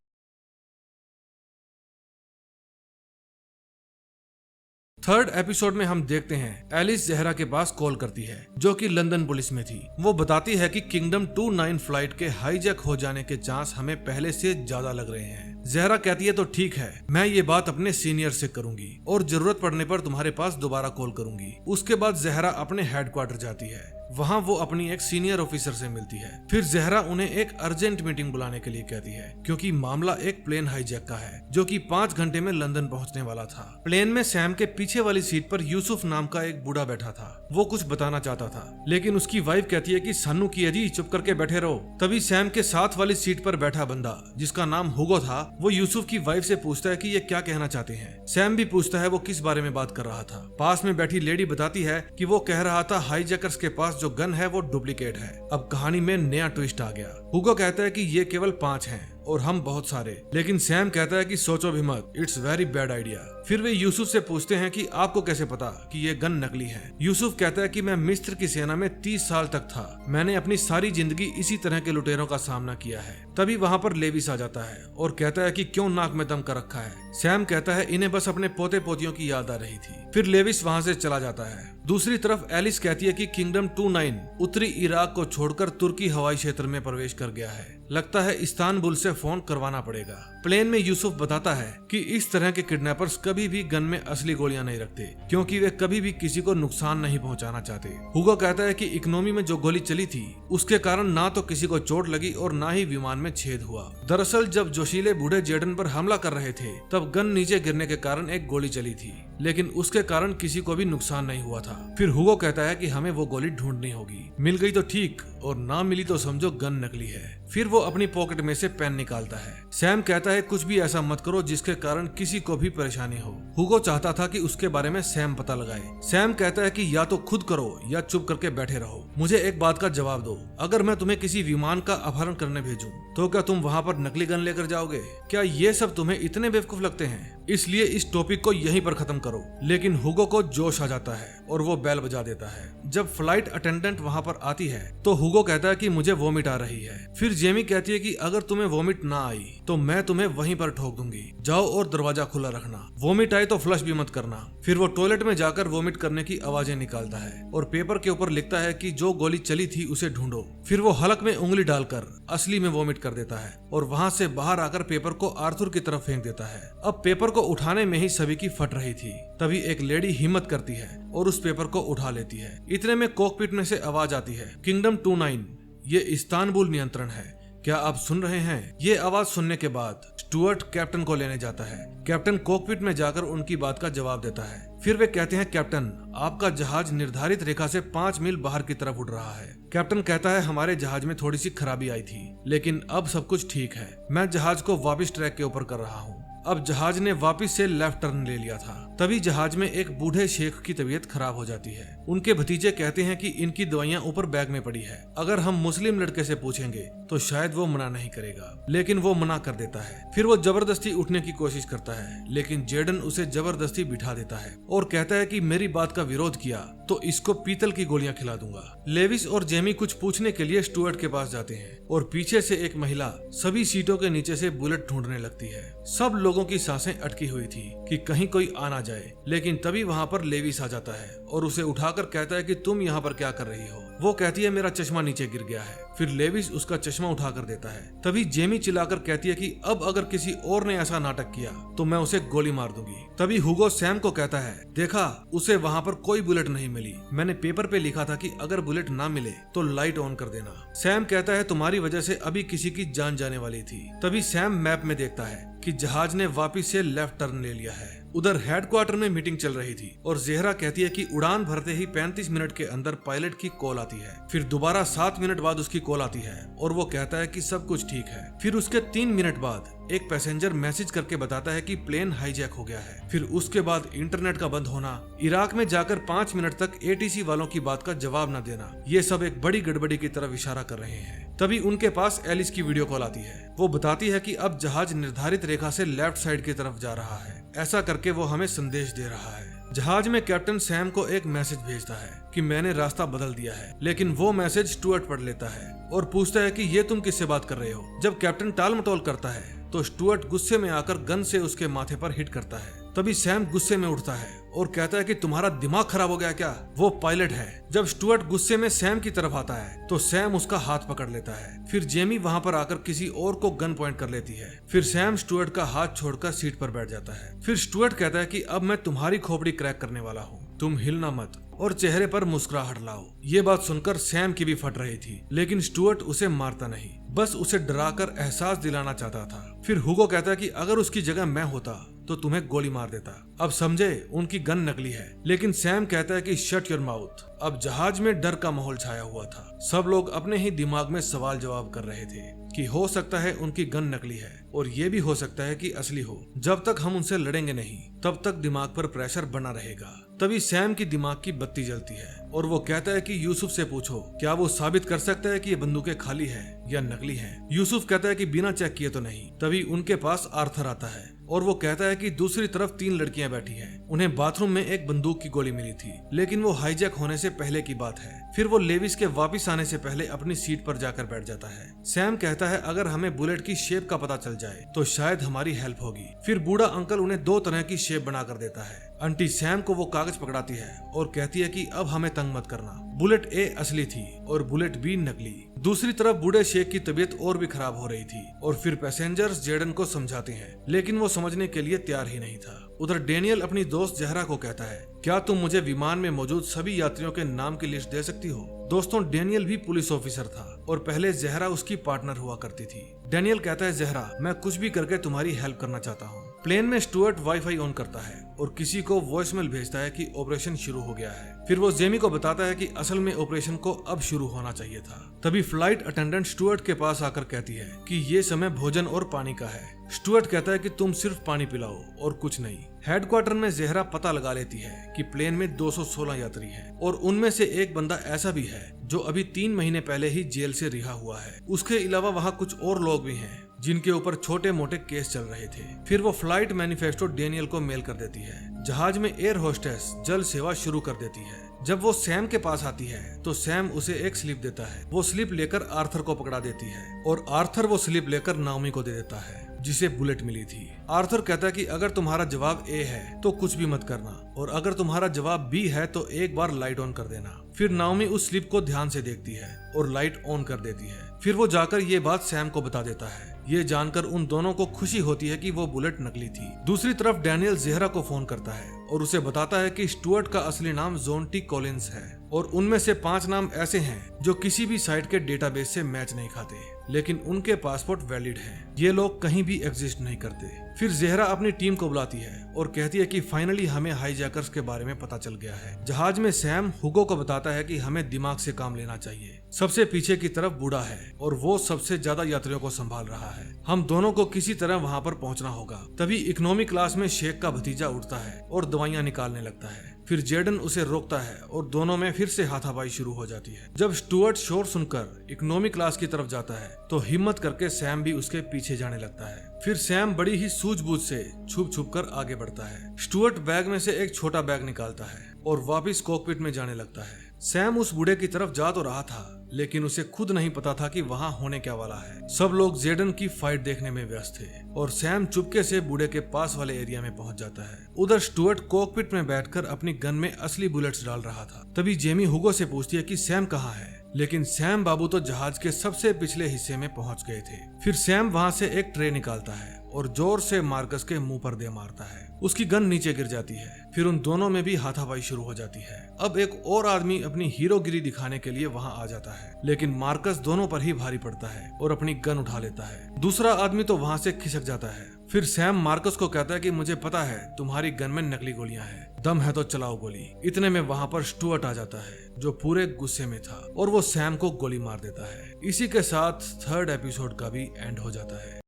A: थर्ड एपिसोड में हम देखते हैं एलिस जहरा के पास कॉल करती है, जो कि लंदन पुलिस में थी। वो बताती है कि किंगडम 29 फ्लाइट के हाईजैक हो जाने के चांस हमें पहले से ज्यादा लग रहे हैं। जहरा कहती है तो ठीक है, मैं ये बात अपने सीनियर से करूंगी और जरूरत पड़ने पर तुम्हारे पास दोबारा कॉल करूंगी। उसके बाद जहरा अपने हेडक्वार्टर जाती है। वहाँ वो अपनी एक सीनियर ऑफिसर से मिलती है। फिर जहरा उन्हें एक अर्जेंट मीटिंग बुलाने के लिए कहती है, क्योंकि मामला एक प्लेन हाईजैक का है, जो कि 5 घंटे में लंदन पहुंचने वाला था। प्लेन में सैम के पीछे वाली सीट पर यूसुफ नाम का एक बूढ़ा बैठा था। वो कुछ बताना चाहता था, लेकिन उसकी वाइफ कहती है कि सानू की अजी चुप करके बैठे रहो। तभी सैम के साथ वाली सीट पर बैठा बंदा, जिसका नाम हुगो था, वो यूसुफ की वाइफ से पूछता है कि ये क्या कहना चाहते हैं। सैम भी पूछता है वो किस बारे में बात कर रहा था। पास में बैठी लेडी बताती है कि वो कह रहा था हाईजैकर्स के पास जो गन है वो डुप्लीकेट है। अब कहानी में नया ट्विस्ट आ गया। हुगो कहता है कि ये केवल 5 हैं और हम बहुत सारे, लेकिन सैम कहता है कि सोचो भी मत, इट्स वेरी बैड आइडिया। फिर वे यूसुफ से पूछते हैं कि आपको कैसे पता कि ये गन नकली है। यूसुफ कहता है कि मैं मिस्र की सेना में 30 साल तक था, मैंने अपनी सारी जिंदगी इसी तरह के लुटेरों का सामना किया है। तभी वहाँ पर लेविस आ जाता है और कहता है कि क्यों नाक में दम कर रखा है। सैम कहता है इन्हें बस अपने पोते पोतियों की याद आ रही थी। फिर लेविस वहाँ से चला जाता है। दूसरी तरफ एलिस कहती है कि किंगडम 29 उत्तरी इराक को छोड़कर तुर्की हवाई क्षेत्र में प्रवेश कर गया है। लगता है इस्तानबुल से फोन करवाना पड़ेगा। प्लेन में यूसुफ बताता है कि इस तरह के किडनैपर्स कभी भी गन में असली गोलियां नहीं रखते, क्योंकि वे कभी भी किसी को नुकसान नहीं पहुंचाना चाहते। हुगो कहता है कि इकोनॉमी में जो गोली चली थी उसके कारण ना तो किसी को चोट लगी और ना ही विमान में छेद हुआ। दरअसल जब जोशीले बूढ़े जेडन पर हमला कर रहे थे तब गन नीचे गिरने के कारण एक गोली चली थी, लेकिन उसके कारण किसी को भी नुकसान नहीं हुआ था। फिर हुगो कहता है कि हमें वो गोली ढूंढनी होगी, मिल गई तो ठीक और ना मिली तो समझो गन नकली है। फिर वो अपनी पॉकेट में से पेन निकालता है। सैम कहता है कुछ भी ऐसा मत करो जिसके कारण किसी को भी परेशानी हो। हुगो चाहता था कि उसके बारे में सैम पता लगाए। सैम कहता है कि या तो खुद करो या चुप करके बैठे रहो। मुझे एक बात का जवाब दो, अगर मैं तुम्हें किसी विमान का अपहरण करने भेजूं तो क्या तुम वहाँ पर नकली गन लेकर जाओगे? क्या ये सब तुम्हें इतने बेवकूफ लगते हैं? इसलिए इस टॉपिक को यहीं पर खत्म करो। लेकिन हुगो को जोश आ जाता है और वो बेल बजा देता है। जब फ्लाइट अटेंडेंट वहाँ पर आती है तो हुगो कहता है कि मुझे वोमिट आ रही है। फिर जेमी कहती है कि अगर तुम्हें वोमिट ना आई तो मैं तुम्हें वहीं पर ठोक दूंगी, जाओ और दरवाजा खुला रखना, वोमिट आए तो फ्लश भी मत करना। फिर वो टॉयलेट में जाकर वोमिट करने की आवाजें निकालता है और पेपर के ऊपर लिखता है कि जो गोली चली थी उसे ढूंढो। फिर वो हलक में उंगली डालकर असली में वोमिट कर देता है और वहाँ से बाहर आकर पेपर को आर्थर की तरफ फेंक देता है। अब पेपर को उठाने में ही सभी की फट रही थी। तभी एक लेडी हिम्मत करती है और उस पेपर को उठा लेती है। इतने में कॉकपिट में से आवाज आती है, किंगडम 29, ये इस्तांबुल नियंत्रण है, क्या आप सुन रहे हैं? ये आवाज सुनने के बाद स्टुअर्ट कैप्टन को लेने जाता है। कैप्टन कॉकपिट में जाकर उनकी बात का जवाब देता है। फिर वे कहते हैं, कैप्टन आपका जहाज निर्धारित रेखा से 5 मील बाहर की तरफ उड़ रहा है। कैप्टन कहता है, हमारे जहाज में थोड़ी सी खराबी आई थी, लेकिन अब सब कुछ ठीक है। मैं जहाज को वापस ट्रैक के ऊपर कर रहा हूँ। अब जहाज ने वापस से लेफ्ट टर्न ले लिया था। तभी जहाज में एक बूढ़े शेख की तबीयत खराब हो जाती है। उनके भतीजे कहते हैं कि इनकी दवाइयां ऊपर बैग में पड़ी है, अगर हम मुस्लिम लड़के से पूछेंगे तो शायद वो मना नहीं करेगा, लेकिन वो मना कर देता है। फिर वो जबरदस्ती उठने की कोशिश करता है, लेकिन जेडन उसे जबरदस्ती बिठा देता है और कहता है कि मेरी बात का विरोध किया तो इसको पीतल की गोलियां खिला दूंगा। लेविस और जेमी कुछ पूछने के लिए स्टुअर्ट के पास जाते हैं और पीछे से एक महिला सभी सीटों के नीचे से बुलेट ढूंढने लगती है। सब लोगों की सांसें अटकी हुई थी कि कहीं कोई आ ना जाए, लेकिन तभी वहाँ पर लेविस आ जाता है और उसे उठाकर कहता है कि तुम यहाँ पर क्या कर रही हो? वो कहती है, मेरा चश्मा नीचे गिर गया है। फिर लेविस उसका चश्मा उठाकर देता है। तभी जेमी चिल्लाकर कहती है कि अब अगर किसी और ने ऐसा नाटक किया तो मैं उसे गोली मार दूंगी। तभी हुगो सैम को कहता है, देखा उसे वहाँ पर कोई बुलेट नहीं मिली, मैंने पेपर पे लिखा था कि अगर बुलेट ना मिले तो लाइट ऑन कर देना। सैम कहता है, तुम्हारी वजह से अभी किसी की जान जाने वाली थी। तभी सैम मैप में देखता है कि जहाज ने वापस से लेफ्ट टर्न ले लिया है। उधर हेडक्वार्टर में मीटिंग चल रही थी और ज़ेहरा कहती है कि उड़ान भरते ही 35 मिनट के अंदर पायलट की कॉल आती है। फिर दोबारा 7 मिनट बाद उसकी कॉल आती है और वो कहता है कि सब कुछ ठीक है। फिर उसके 3 मिनट बाद एक पैसेंजर मैसेज करके बताता है कि प्लेन हाईजैक हो गया है। फिर उसके बाद इंटरनेट का बंद होना, इराक में जाकर 5 मिनट तक एटीसी वालों की बात का जवाब न देना, ये सब एक बड़ी गड़बड़ी की तरफ इशारा कर रहे हैं। तभी उनके पास एलिस की वीडियो कॉल आती है। वो बताती है कि अब जहाज निर्धारित रेखा से लेफ्ट साइड की तरफ जा रहा है। ऐसा करके वो हमें संदेश दे रहा है। जहाज में कैप्टन सैम को एक मैसेज भेजता है कि मैंने रास्ता बदल दिया है, लेकिन वो मैसेज स्टुअर्ट पढ़ लेता है और पूछता है कि ये तुम किससे बात कर रहे हो। जब कैप्टन टाल मटोल करता है तो स्टुअर्ट गुस्से में आकर गन से उसके माथे पर हिट करता है। तभी सैम गुस्से में उठता है और कहता है कि तुम्हारा दिमाग खराब हो गया क्या? वो पायलट है। जब स्टुअर्ट गुस्से में सैम की तरफ आता है तो सैम उसका हाथ पकड़ लेता है। फिर जेमी वहां पर आकर किसी और को गन पॉइंट कर लेती है। फिर सैम स्टुअर्ट का हाथ छोड़कर सीट पर बैठ जाता है। फिर स्टुअर्ट कहता है कि अब मैं तुम्हारी खोपड़ी क्रैक करने वाला हूँ, तुम हिलना मत और चेहरे पर मुस्कुराहट लाओ। ये बात सुनकर सैम की भी फट रही थी, लेकिन स्टुअर्ट उसे मारता नहीं, बस उसे डराकर एहसास दिलाना चाहता था। फिर हुगो कहता है कि अगर उसकी जगह मैं होता तो तुम्हें गोली मार देता। अब समझे उनकी गन नकली है, लेकिन सैम कहता है कि शट योर माउथ। अब जहाज में डर का माहौल छाया हुआ था। सब लोग अपने ही दिमाग में सवाल जवाब कर रहे थे कि हो सकता है उनकी गन नकली है और ये भी हो सकता है कि असली हो। जब तक हम उनसे लड़ेंगे नहीं तब तक दिमाग पर प्रेशर बना रहेगा। तभी सैम की दिमाग की बत्ती जलती है और वो कहता है कि यूसुफ से पूछो, क्या वो साबित कर सकता है कि ये बंदूकें खाली है या नकली है? यूसुफ कहता है कि बिना चेक किए तो नहीं। तभी उनके पास आर्थर आता है और वो कहता है कि दूसरी तरफ 3 लड़कियां बैठी हैं। उन्हें बाथरूम में एक बंदूक की गोली मिली थी, लेकिन वो हाईजैक होने से पहले की बात है। फिर वो लेविस के वापस आने से पहले अपनी सीट पर जाकर बैठ जाता है। सैम कहता है अगर हमें बुलेट की शेप का पता चल जाए तो शायद हमारी हेल्प होगी। फिर बूढ़ा अंकल उन्हें 2 तरह की शेप बनाकर देता है। आंटी सैम को वो कागज पकड़ाती है और कहती है कि अब हमें तंग मत करना, बुलेट ए असली थी और बुलेट बी नकली। दूसरी तरफ बूढ़े शेख की तबीयत और भी खराब हो रही थी और फिर पैसेंजर्स जेडन को समझाते हैं, लेकिन वो समझने के लिए तैयार ही नहीं था। उधर डेनियल अपनी दोस्त ज़हरा को कहता है, क्या तुम मुझे विमान में मौजूद सभी यात्रियों के नाम की लिस्ट दे सकती हो? दोस्तों, डेनियल भी पुलिस ऑफिसर था और पहले ज़हरा उसकी पार्टनर हुआ करती थी। डेनियल कहता है, ज़हरा मैं कुछ भी करके तुम्हारी हेल्प करना चाहता हूँ। प्लेन में स्टुअर्ट वाईफाई ऑन करता है और किसी को वॉइसमेल भेजता है कि ऑपरेशन शुरू हो गया है। फिर वो जेमी को बताता है कि असल में ऑपरेशन को अब शुरू होना चाहिए था। तभी फ्लाइट अटेंडेंट स्टुअर्ट के पास आकर कहती है कि ये समय भोजन और पानी का है। स्टुअर्ट कहता है कि तुम सिर्फ पानी पिलाओ और कुछ नहीं। हेडक्वार्टर में ज़हरा पता लगा लेती है कि प्लेन में 216 यात्री हैं और उनमें से एक बंदा ऐसा भी है जो अभी 3 महीने पहले ही जेल से रिहा हुआ है। उसके अलावा वहाँ कुछ और लोग भी हैं जिनके ऊपर छोटे मोटे केस चल रहे थे। फिर वो फ्लाइट मैनिफेस्टो डेनियल को मेल कर देती है। जहाज में एयर होस्टेस जल सेवा शुरू कर देती है। जब वो सैम के पास आती है तो सैम उसे एक स्लिप देता है। वो स्लिप लेकर आर्थर को पकड़ा देती है और आर्थर वो स्लिप लेकर नाओमी को दे देता है जिसे बुलेट मिली थी। आर्थर कहता है कि अगर तुम्हारा जवाब ए है तो कुछ भी मत करना और अगर तुम्हारा जवाब बी है तो एक बार लाइट ऑन कर देना। फिर नाओमी उस स्लिप को ध्यान से देखती है और लाइट ऑन कर देती है। फिर वो जाकर ये बात सैम को बता देता है ये जानकर उन दोनों को खुशी होती है कि वो बुलेट नकली थी। दूसरी तरफ डैनियल ज़ेहरा को फोन करता है और उसे बताता है कि स्टुअर्ट का असली नाम जॉन टी कॉलिंस है और उनमें से 5 नाम ऐसे हैं जो किसी भी साइट के डेटाबेस से मैच नहीं खाते, लेकिन उनके पासपोर्ट वैलिड हैं। ये लोग कहीं भी एग्जिस्ट नहीं करते। फिर ज़ेहरा अपनी टीम को बुलाती है और कहती है कि फाइनली हमें हाईजैकर्स के बारे में पता चल गया है। जहाज में सैम हुगो को बताता है कि हमें दिमाग से काम लेना चाहिए। सबसे पीछे की तरफ बूढ़ा है और वो सबसे ज्यादा यात्रियों को संभाल रहा है। हम दोनों को किसी तरह वहाँ पर पहुँचना होगा। तभी इकोनॉमी क्लास में शेख का भतीजा उठता है और दवाइयाँ निकालने लगता है। फिर जेडन उसे रोकता है और दोनों में फिर से हाथापाई शुरू हो जाती है। जब स्टुअर्ट शोर सुनकर इकोनॉमी क्लास की तरफ जाता है तो हिम्मत करके सैम भी उसके पीछे जाने लगता है। फिर सैम बड़ी ही सूझबूझ से छुप छुप कर आगे बढ़ता है। स्टुअर्ट बैग में से एक छोटा बैग निकालता है और वापस कॉकपिट में जाने लगता है। सैम उस बूढ़े की तरफ जा तो रहा था, लेकिन उसे खुद नहीं पता था कि वहाँ होने क्या वाला है। सब लोग जेडन की फाइट देखने में व्यस्त थे और सैम चुपके से बूढ़े के पास वाले एरिया में पहुंच जाता है। उधर स्टुअर्ट कॉकपिट में बैठकर अपनी गन में असली बुलेट्स डाल रहा था। तभी जेमी हुगो से पूछती है कि सैम कहाँ है, लेकिन सैम बाबू तो जहाज के सबसे पिछले हिस्से में पहुंच गए थे। फिर सैम वहां से एक ट्रे निकालता है और जोर से मार्कस के मुंह पर दे मारता है। उसकी गन नीचे गिर जाती है। फिर उन दोनों में भी हाथापाई शुरू हो जाती है। अब एक और आदमी अपनी हीरोगिरी दिखाने के लिए वहां आ जाता है, लेकिन मार्कस दोनों पर ही भारी पड़ता है और अपनी गन उठा लेता है। दूसरा आदमी तो वहां से खिसक जाता है। फिर सैम मार्कस को कहता है कि मुझे पता है तुम्हारी गन में नकली गोलियां हैं, दम है तो चलाओ गोली। इतने में वहां पर स्टुअर्ट आ जाता है जो पूरे गुस्से में था और वो सैम को गोली मार देता है। इसी के साथ 3rd एपिसोड का भी एंड हो जाता है।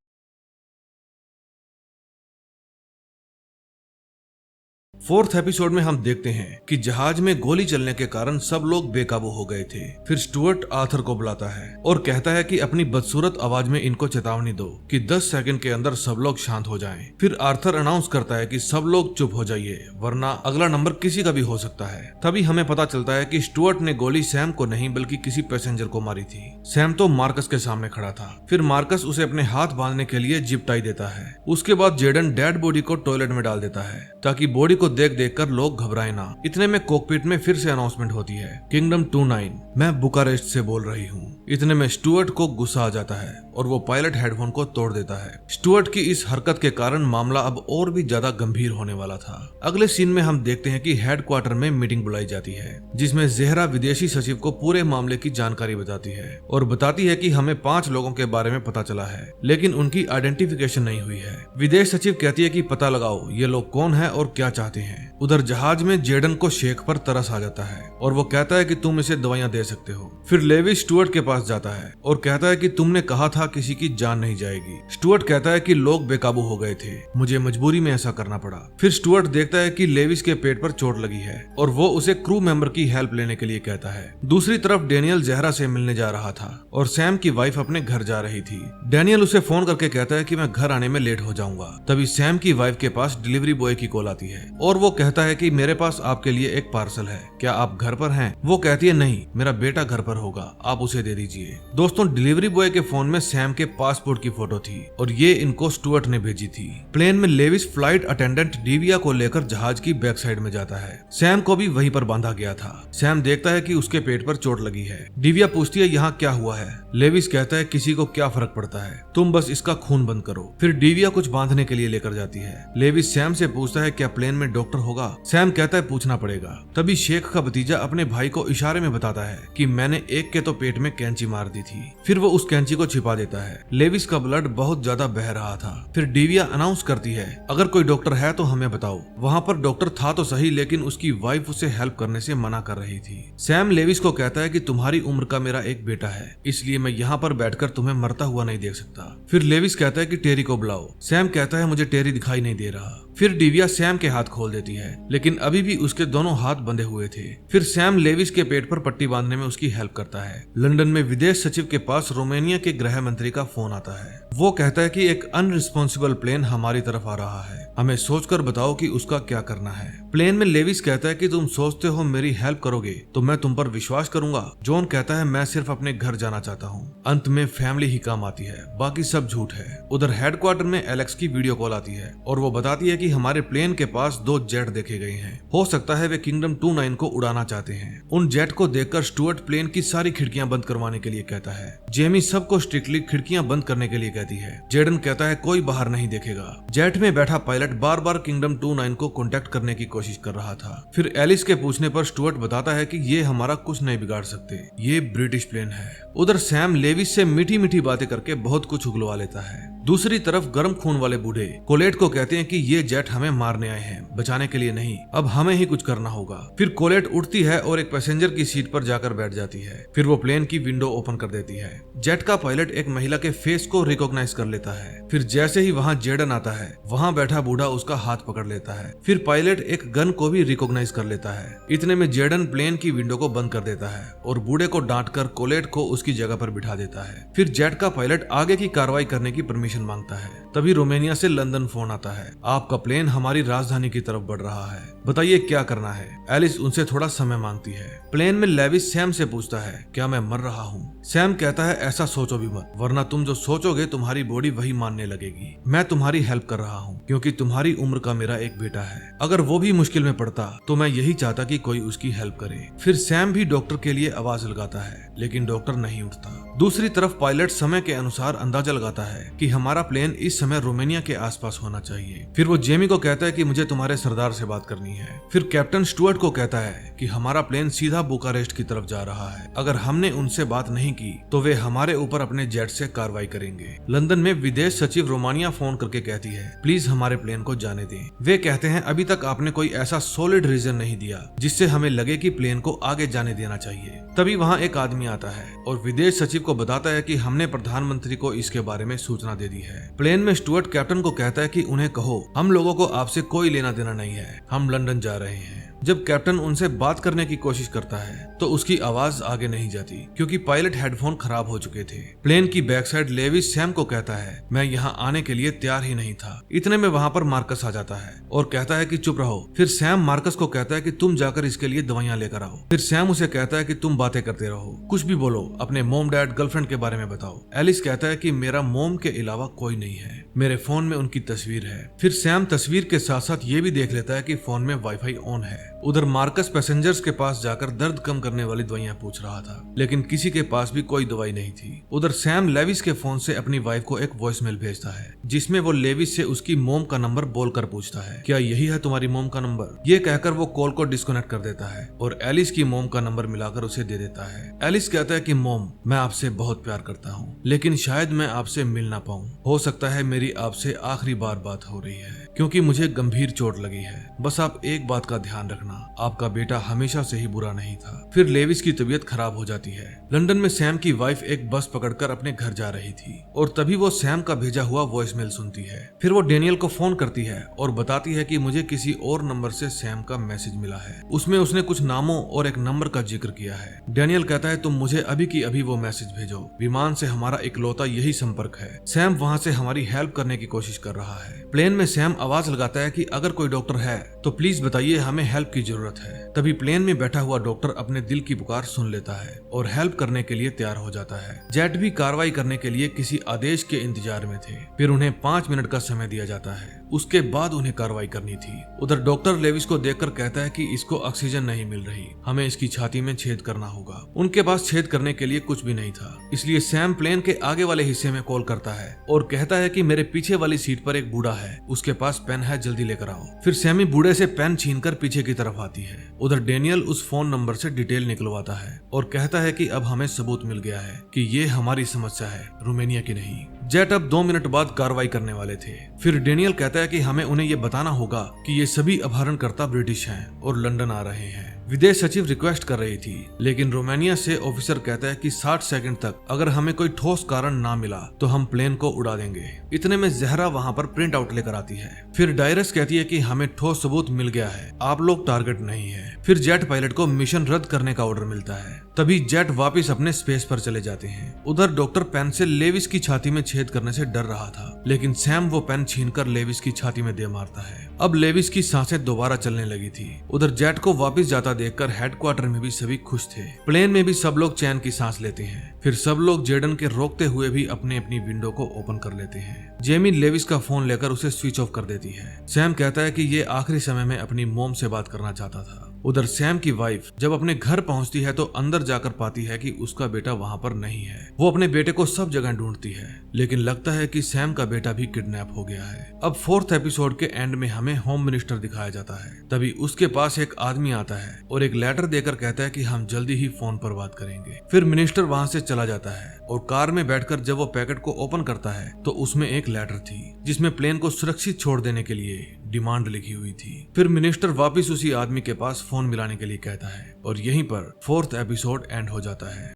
A: 4th एपिसोड में हम देखते हैं कि जहाज में गोली चलने के कारण सब लोग बेकाबू हो गए थे। फिर स्टुअर्ट आर्थर को बुलाता है और कहता है कि अपनी बदसूरत आवाज में इनको चेतावनी दो कि 10 सेकंड के अंदर सब लोग शांत हो जाएं। फिर आर्थर अनाउंस करता है कि सब लोग चुप हो जाइए वरना अगला नंबर किसी का भी हो सकता है। तभी हमें पता चलता है कि स्टुअर्ट ने गोली सैम को नहीं बल्कि किसी पैसेंजर को मारी थी। सैम तो मार्कस के सामने खड़ा था। फिर मार्कस उसे अपने हाथ बांधने के लिए जिप टाई देता है। उसके बाद जेडन डेड बॉडी को टॉयलेट में डाल देता है ताकि बॉडी को देख देख कर लोग घबराए ना। इतने में कॉकपिट में फिर से अनाउंसमेंट होती है, किंगडम 29 मैं बुकारेस्ट से बोल रही हूँ। इतने में स्टुअर्ट को गुस्सा आ जाता है और वो पायलट हेडफोन को तोड़ देता है। स्टुअर्ट की इस हरकत के कारण मामला अब और भी ज्यादा गंभीर होने वाला था। अगले सीन में हम देखते हैं कि हेडक्वार्टर में मीटिंग बुलाई जाती है जिसमें ज़ेहरा विदेशी सचिव को पूरे मामले की जानकारी बताती है और बताती है कि हमें 5 लोगों के बारे में पता चला है, लेकिन उनकी आइडेंटिफिकेशन नहीं हुई है। विदेश सचिव कहती है कि पता लगाओ ये लोग कौन है और क्या चाहते हैं। उधर जहाज में जेडन को शेख पर तरस आ जाता है और वो कहता है कि तुम इसे दवाइयां दे सकते हो। फिर लेविस स्टुअर्ट के पास जाता है और कहता है कि तुमने कहा था किसी की जान नहीं जाएगी। स्टुअर्ट कहता है कि लोग बेकाबू हो गए थे, मुझे मजबूरी में ऐसा करना पड़ा। फिर स्टुअर्ट देखता है कि लेविस के पेट पर चोट लगी है और वो उसे क्रू मेंबर की हेल्प लेने के लिए कहता है। दूसरी तरफ डेनियल ज़ेहरा से मिलने जा रहा था और सैम की वाइफ अपने घर जा रही थी। डेनियल उसे फोन करके कहता है कि मैं घर आने में लेट हो जाऊंगा। तभी सैम की वाइफ के पास डिलीवरी बॉय की कॉल आती है और वो कहता है कि मेरे पास आपके लिए एक पार्सल है, क्या आप घर पर हैं? वो कहती है नहीं, मेरा बेटा घर पर होगा, आप उसे दे दीजिए। दोस्तों डिलीवरी बॉय के फोन में सैम के पासपोर्ट की फोटो थी और ये इनको स्टुअर्ट ने भेजी थी। प्लेन में लेविस फ्लाइट अटेंडेंट डिविया को लेकर जहाज की बैक साइड में जाता है। सैम को भी वहीं पर बांधा गया था। सैम देखता है कि उसके पेट पर चोट लगी है। डिविया पूछती है यहाँ क्या हुआ है? लेविस कहता है किसी को क्या फर्क पड़ता है, तुम बस इसका खून बंद करो। फिर डिविया कुछ बांधने के लिए लेकर जाती है। लेविस सैम से पूछता है क्या प्लेन में डॉक्टर होगा? सैम कहता है पूछना पड़ेगा। तभी शेख का भतीजा अपने भाई को इशारे में बताता है कि मैंने एक के तो पेट में कैंची मार दी थी। फिर वो उस कैंची को छिपा देता है। लेविस का ब्लड बहुत ज्यादा बह रहा था। फिर डिविया अनाउंस करती है अगर कोई डॉक्टर है तो हमें बताओ। वहाँ पर डॉक्टर था तो सही, लेकिन उसकी वाइफ उसे हेल्प करने से मना कर रही थी। सैम लेविस को कहता है कि तुम्हारी उम्र का मेरा एक बेटा है, इसलिए मैं यहाँ पर बैठकर तुम्हें मरता हुआ नहीं देख सकता। फिर लेविस कहता है कि टेरी को बुलाओ। सैम कहता है मुझे टेरी दिखाई नहीं दे रहा। फिर डिविया सैम के हाथ खोल देती है, लेकिन अभी भी उसके दोनों हाथ बंधे हुए थे। फिर सैम लेविस के पेट पर पट्टी बांधने में उसकी हेल्प करता है। लंदन में विदेश सचिव के पास रोमानिया के गृह मंत्री का फोन आता है। वो कहता है कि एक अनरिस्पॉन्सिबल प्लेन हमारी तरफ आ रहा है, हमें सोचकर बताओ कि उसका क्या करना है। प्लेन में लेविस कहता है कि तुम सोचते हो मेरी हेल्प करोगे तो मैं तुम पर विश्वास करूंगा। जॉन कहता है मैं सिर्फ अपने घर जाना चाहता हूँ। अंत में फैमिली ही काम आती है, बाकी सब झूठ है। उधर हेडक्वार्टर में एलेक्स की वीडियो कॉल आती है और वो बताती है कि हमारे प्लेन के पास 2 जेट देखे गए हैं। हो सकता है वे किंगडम 29 को उड़ाना चाहते हैं। उन जेट को देखकर स्टुअर्ट प्लेन की सारी खिड़कियां बंद करवाने के लिए कहता है। जेमी सबको स्ट्रिक्टली खिड़कियां बंद करने के लिए कहती है। जेडन कहता है कोई बाहर नहीं देखेगा। जेट में बैठा पायलट बार बार किंगडम 29 को कॉन्टेक्ट करने की कोशिश कर रहा था। फिर एलिस के पूछने पर स्टुअर्ट बताता है कि ये हमारा कुछ नहीं बिगाड़ सकते, ये ब्रिटिश प्लेन है। उधर सैम लेविस से मीठी मीठी बातें करके बहुत कुछ उगलवा लेता है। दूसरी तरफ गर्म खून वाले बूढ़े कोलेट को कहते हैं कि ये जेट हमें मारने आए हैं, बचाने के लिए नहीं। अब हमें ही कुछ करना होगा। फिर कोलेट उठती है और एक पैसेंजर की सीट पर जाकर बैठ जाती है। फिर वो प्लेन की विंडो ओपन कर देती है। जेट का पायलट एक महिला के फेस को रिकॉग्नाइज कर लेता है। फिर जैसे ही वहाँ जेडन आता है, वहाँ बैठा बूढ़ा उसका हाथ पकड़ लेता है। फिर पायलट एक गन को भी रिकॉग्नाइज कर लेता है। इतने में जेडन प्लेन की विंडो को बंद कर देता है और बूढ़े को डांटकर कोलेट को उसकी जगह पर बिठा देता है। फिर जेट का पायलट आगे की कार्रवाई करने की परमिशन मांगता है। तभी रोमानिया से लंदन फोन आता है। आपका प्लेन हमारी राजधानी की तरफ बढ़ रहा है, बताइए क्या करना है। एलिस उनसे थोड़ा समय मांगती है। प्लेन में लेविस सैम से पूछता है क्या मैं मर रहा हूँ। सैम कहता है ऐसा सोचो भी मत, वरना तुम जो सोचोगे तुम्हारी बॉडी वही मानने लगेगी। मैं तुम्हारी हेल्प कर रहा हूँ क्योंकि तुम्हारी उम्र का मेरा एक बेटा है। अगर वो भी मुश्किल में पड़ता तो मैं यही चाहता कि कोई उसकी हेल्प करे। फिर सैम भी डॉक्टर के लिए आवाज लगाता है, लेकिन डॉक्टर नहीं उठता। दूसरी तरफ पायलट समय के अनुसार अंदाजा लगाता है कि हमारा प्लेन इस समय रोमानिया के आसपास होना चाहिए। फिर वो जेमी को कहता है कि मुझे तुम्हारे सरदार से बात करनी है। फिर कैप्टन स्टुअर्ट को कहता है कि हमारा प्लेन सीधा बुकारेस्ट की तरफ जा रहा है। अगर हमने उनसे बात नहीं की तो वे हमारे ऊपर अपने जेट से कार्रवाई करेंगे। लंदन में विदेश सचिव रोमानिया फोन करके कहती है प्लीज हमारे प्लेन को जाने दें। वे कहते हैं अभी तक आपने कोई ऐसा सॉलिड रीजन नहीं दिया जिससे हमें लगे कि प्लेन को आगे जाने देना चाहिए। तभी वहाँ एक आदमी आता है और विदेश सचिव को बताता है कि हमने प्रधानमंत्री को इसके बारे में सूचना दे दी है। प्लेन में स्टुअर्ट कैप्टन को कहता है कि उन्हें कहो हम लोगों को आपसे कोई लेना देना नहीं है, हम लंदन जा रहे हैं। जब कैप्टन उनसे बात करने की कोशिश करता है तो उसकी आवाज आगे नहीं जाती क्योंकि पायलट हेडफोन खराब हो चुके थे। प्लेन की बैक साइड लेविस सैम को कहता है मैं यहाँ आने के लिए तैयार ही नहीं था। इतने में वहाँ पर मार्कस आ जाता है और कहता है कि चुप रहो। फिर सैम मार्कस को कहता है कि तुम जाकर इसके लिए दवाइयाँ लेकर आओ। फिर सैम उसे कहता है कि तुम बातें करते रहो, कुछ भी बोलो, अपने मोम डैड गर्लफ्रेंड के बारे में बताओ। एलिस कहता है कि मेरा मोम के अलावा कोई नहीं है, मेरे फोन में उनकी तस्वीर है। फिर सैम तस्वीर के साथ साथ ये भी देख लेता है कि फोन में वाईफाई ऑन है। उधर मार्कस पैसेंजर्स के पास जाकर दर्द कम करने वाली दवाइयां पूछ रहा था, लेकिन किसी के पास भी कोई दवाई नहीं थी। उधर सैम लेविस के फोन से अपनी वाइफ को एक वॉइसमेल भेजता है जिसमें वो लेविस से उसकी मोम का नंबर बोलकर पूछता है क्या यही है तुम्हारी मोम का नंबर। ये कहकर वो कॉल को डिस्कनेक्ट कर देता है और एलिस की मोम का नंबर मिलाकर उसे दे देता है। एलिस कहता है कि मोम मैं आपसे बहुत प्यार करता हूँ, लेकिन शायद मैं आपसे मिल ना पाऊँ। हो सकता है मेरी आपसे आखिरी बार बात हो रही है क्योंकि मुझे गंभीर चोट लगी है। बस आप एक बात का ध्यान रखना, आपका बेटा हमेशा से ही बुरा नहीं था। फिर लेविस की तबीयत खराब हो जाती है। लंदन में सैम की वाइफ एक बस पकड़कर अपने घर जा रही थी और तभी वो सैम का भेजा हुआ वॉइसमेल सुनती है। फिर वो डेनियल को फोन करती है और बताती है कि मुझे किसी और नंबर से सैम का मैसेज मिला है। उसमें उसने कुछ नामों और एक नंबर का जिक्र किया है। डेनियल कहता है तुम मुझे अभी की अभी वो मैसेज भेजो, विमान से हमारा इकलौता यही संपर्क है। सैम वहाँ से हमारी हेल्प करने की कोशिश कर रहा है। प्लेन में सैम आवाज लगाता है कि अगर कोई डॉक्टर है तो प्लीज बताइए, हमें हेल्प की जरूरत है। तभी प्लेन में बैठा हुआ डॉक्टर अपने दिल की पुकार सुन लेता है और हेल्प करने के लिए तैयार हो जाता है। जेट भी कार्रवाई करने के लिए किसी आदेश के इंतजार में थे। फिर उन्हें 5 मिनट का समय दिया जाता है, उसके बाद उन्हें कार्रवाई करनी थी। उधर डॉक्टर लेविस को देखकर कहता है कि इसको ऑक्सीजन नहीं मिल रही, हमें इसकी छाती में छेद करना होगा। उनके पास छेद करने के लिए कुछ भी नहीं था, इसलिए सैम प्लेन के आगे वाले हिस्से में कॉल करता है और कहता है कि मेरे पीछे वाली सीट पर एक बूढ़ा है, उसके पास पेन है, जल्दी लेकर आओ। फिर सैमी बूढ़े से पेन छीनकर पीछे की तरफ आती है। उधर डेनियल उस फोन नंबर से डिटेल निकलवाता है और कहता है कि अब हमें सबूत मिल गया है कि ये हमारी समस्या है, रोमानिया की नहीं। जेट अब 2 मिनट बाद कार्रवाई करने वाले थे। फिर डेनियल कहता है कि हमें उन्हें ये बताना होगा कि ये सभी अपहरणकर्ता ब्रिटिश हैं और लंदन आ रहे हैं। विदेश सचिव रिक्वेस्ट कर रही थी, लेकिन रोमानिया से ऑफिसर कहता है कि 60 सेकंड तक अगर हमें कोई ठोस कारण ना मिला तो हम प्लेन को उड़ा देंगे। इतने में जहरा वहाँ पर प्रिंट आउट लेकर आती है। फिर डायरस कहती है कि हमें ठोस सबूत मिल गया है, आप लोग टारगेट नहीं है। फिर जेट पायलट को मिशन रद्द करने का ऑर्डर मिलता है। तभी जेट वापस अपने स्पेस पर चले जाते हैं। उधर डॉक्टर पेन से लेविस की छाती में छेद करने से डर रहा था, लेकिन सैम वो पेन छीनकर लेविस की छाती में दे मारता है। अब लेविस की सांसें दोबारा चलने लगी थी। उधर जेट को वापस जाता देखकर हेडक्वार्टर में भी सभी खुश थे। प्लेन में भी सब लोग चैन की सांस लेते हैं। फिर सब लोग जेडन के रोकते हुए भी अपनी अपनी विंडो को ओपन कर लेते हैं। जेमी लेविस का फोन लेकर उसे स्विच ऑफ कर देती है। सैम कहता है कि ये आखिरी समय में अपनी मॉम से बात करना चाहता था। उधर सैम की वाइफ जब अपने घर पहुंचती है तो अंदर जाकर पाती है कि उसका बेटा वहां पर नहीं है। वो अपने बेटे को सब जगह ढूंढती है, लेकिन लगता है कि सैम का बेटा भी किडनैप हो गया है। अब 4th एपिसोड के एंड में हमें होम मिनिस्टर दिखाया जाता है। तभी उसके पास एक आदमी आता है और एक लेटर देकर कहता है कि हम जल्दी ही फोन पर बात करेंगे। फिर मिनिस्टर वहां से चला जाता है और कार में बैठकर जब वो पैकेट को ओपन करता है तो उसमें एक लेटर थी जिसमें प्लेन को सुरक्षित छोड़ देने के लिए डिमांड लिखी हुई थी। फिर मिनिस्टर वापस उसी आदमी के पास फोन मिलाने के लिए कहता है और यहीं पर 4th एपिसोड एंड हो जाता है।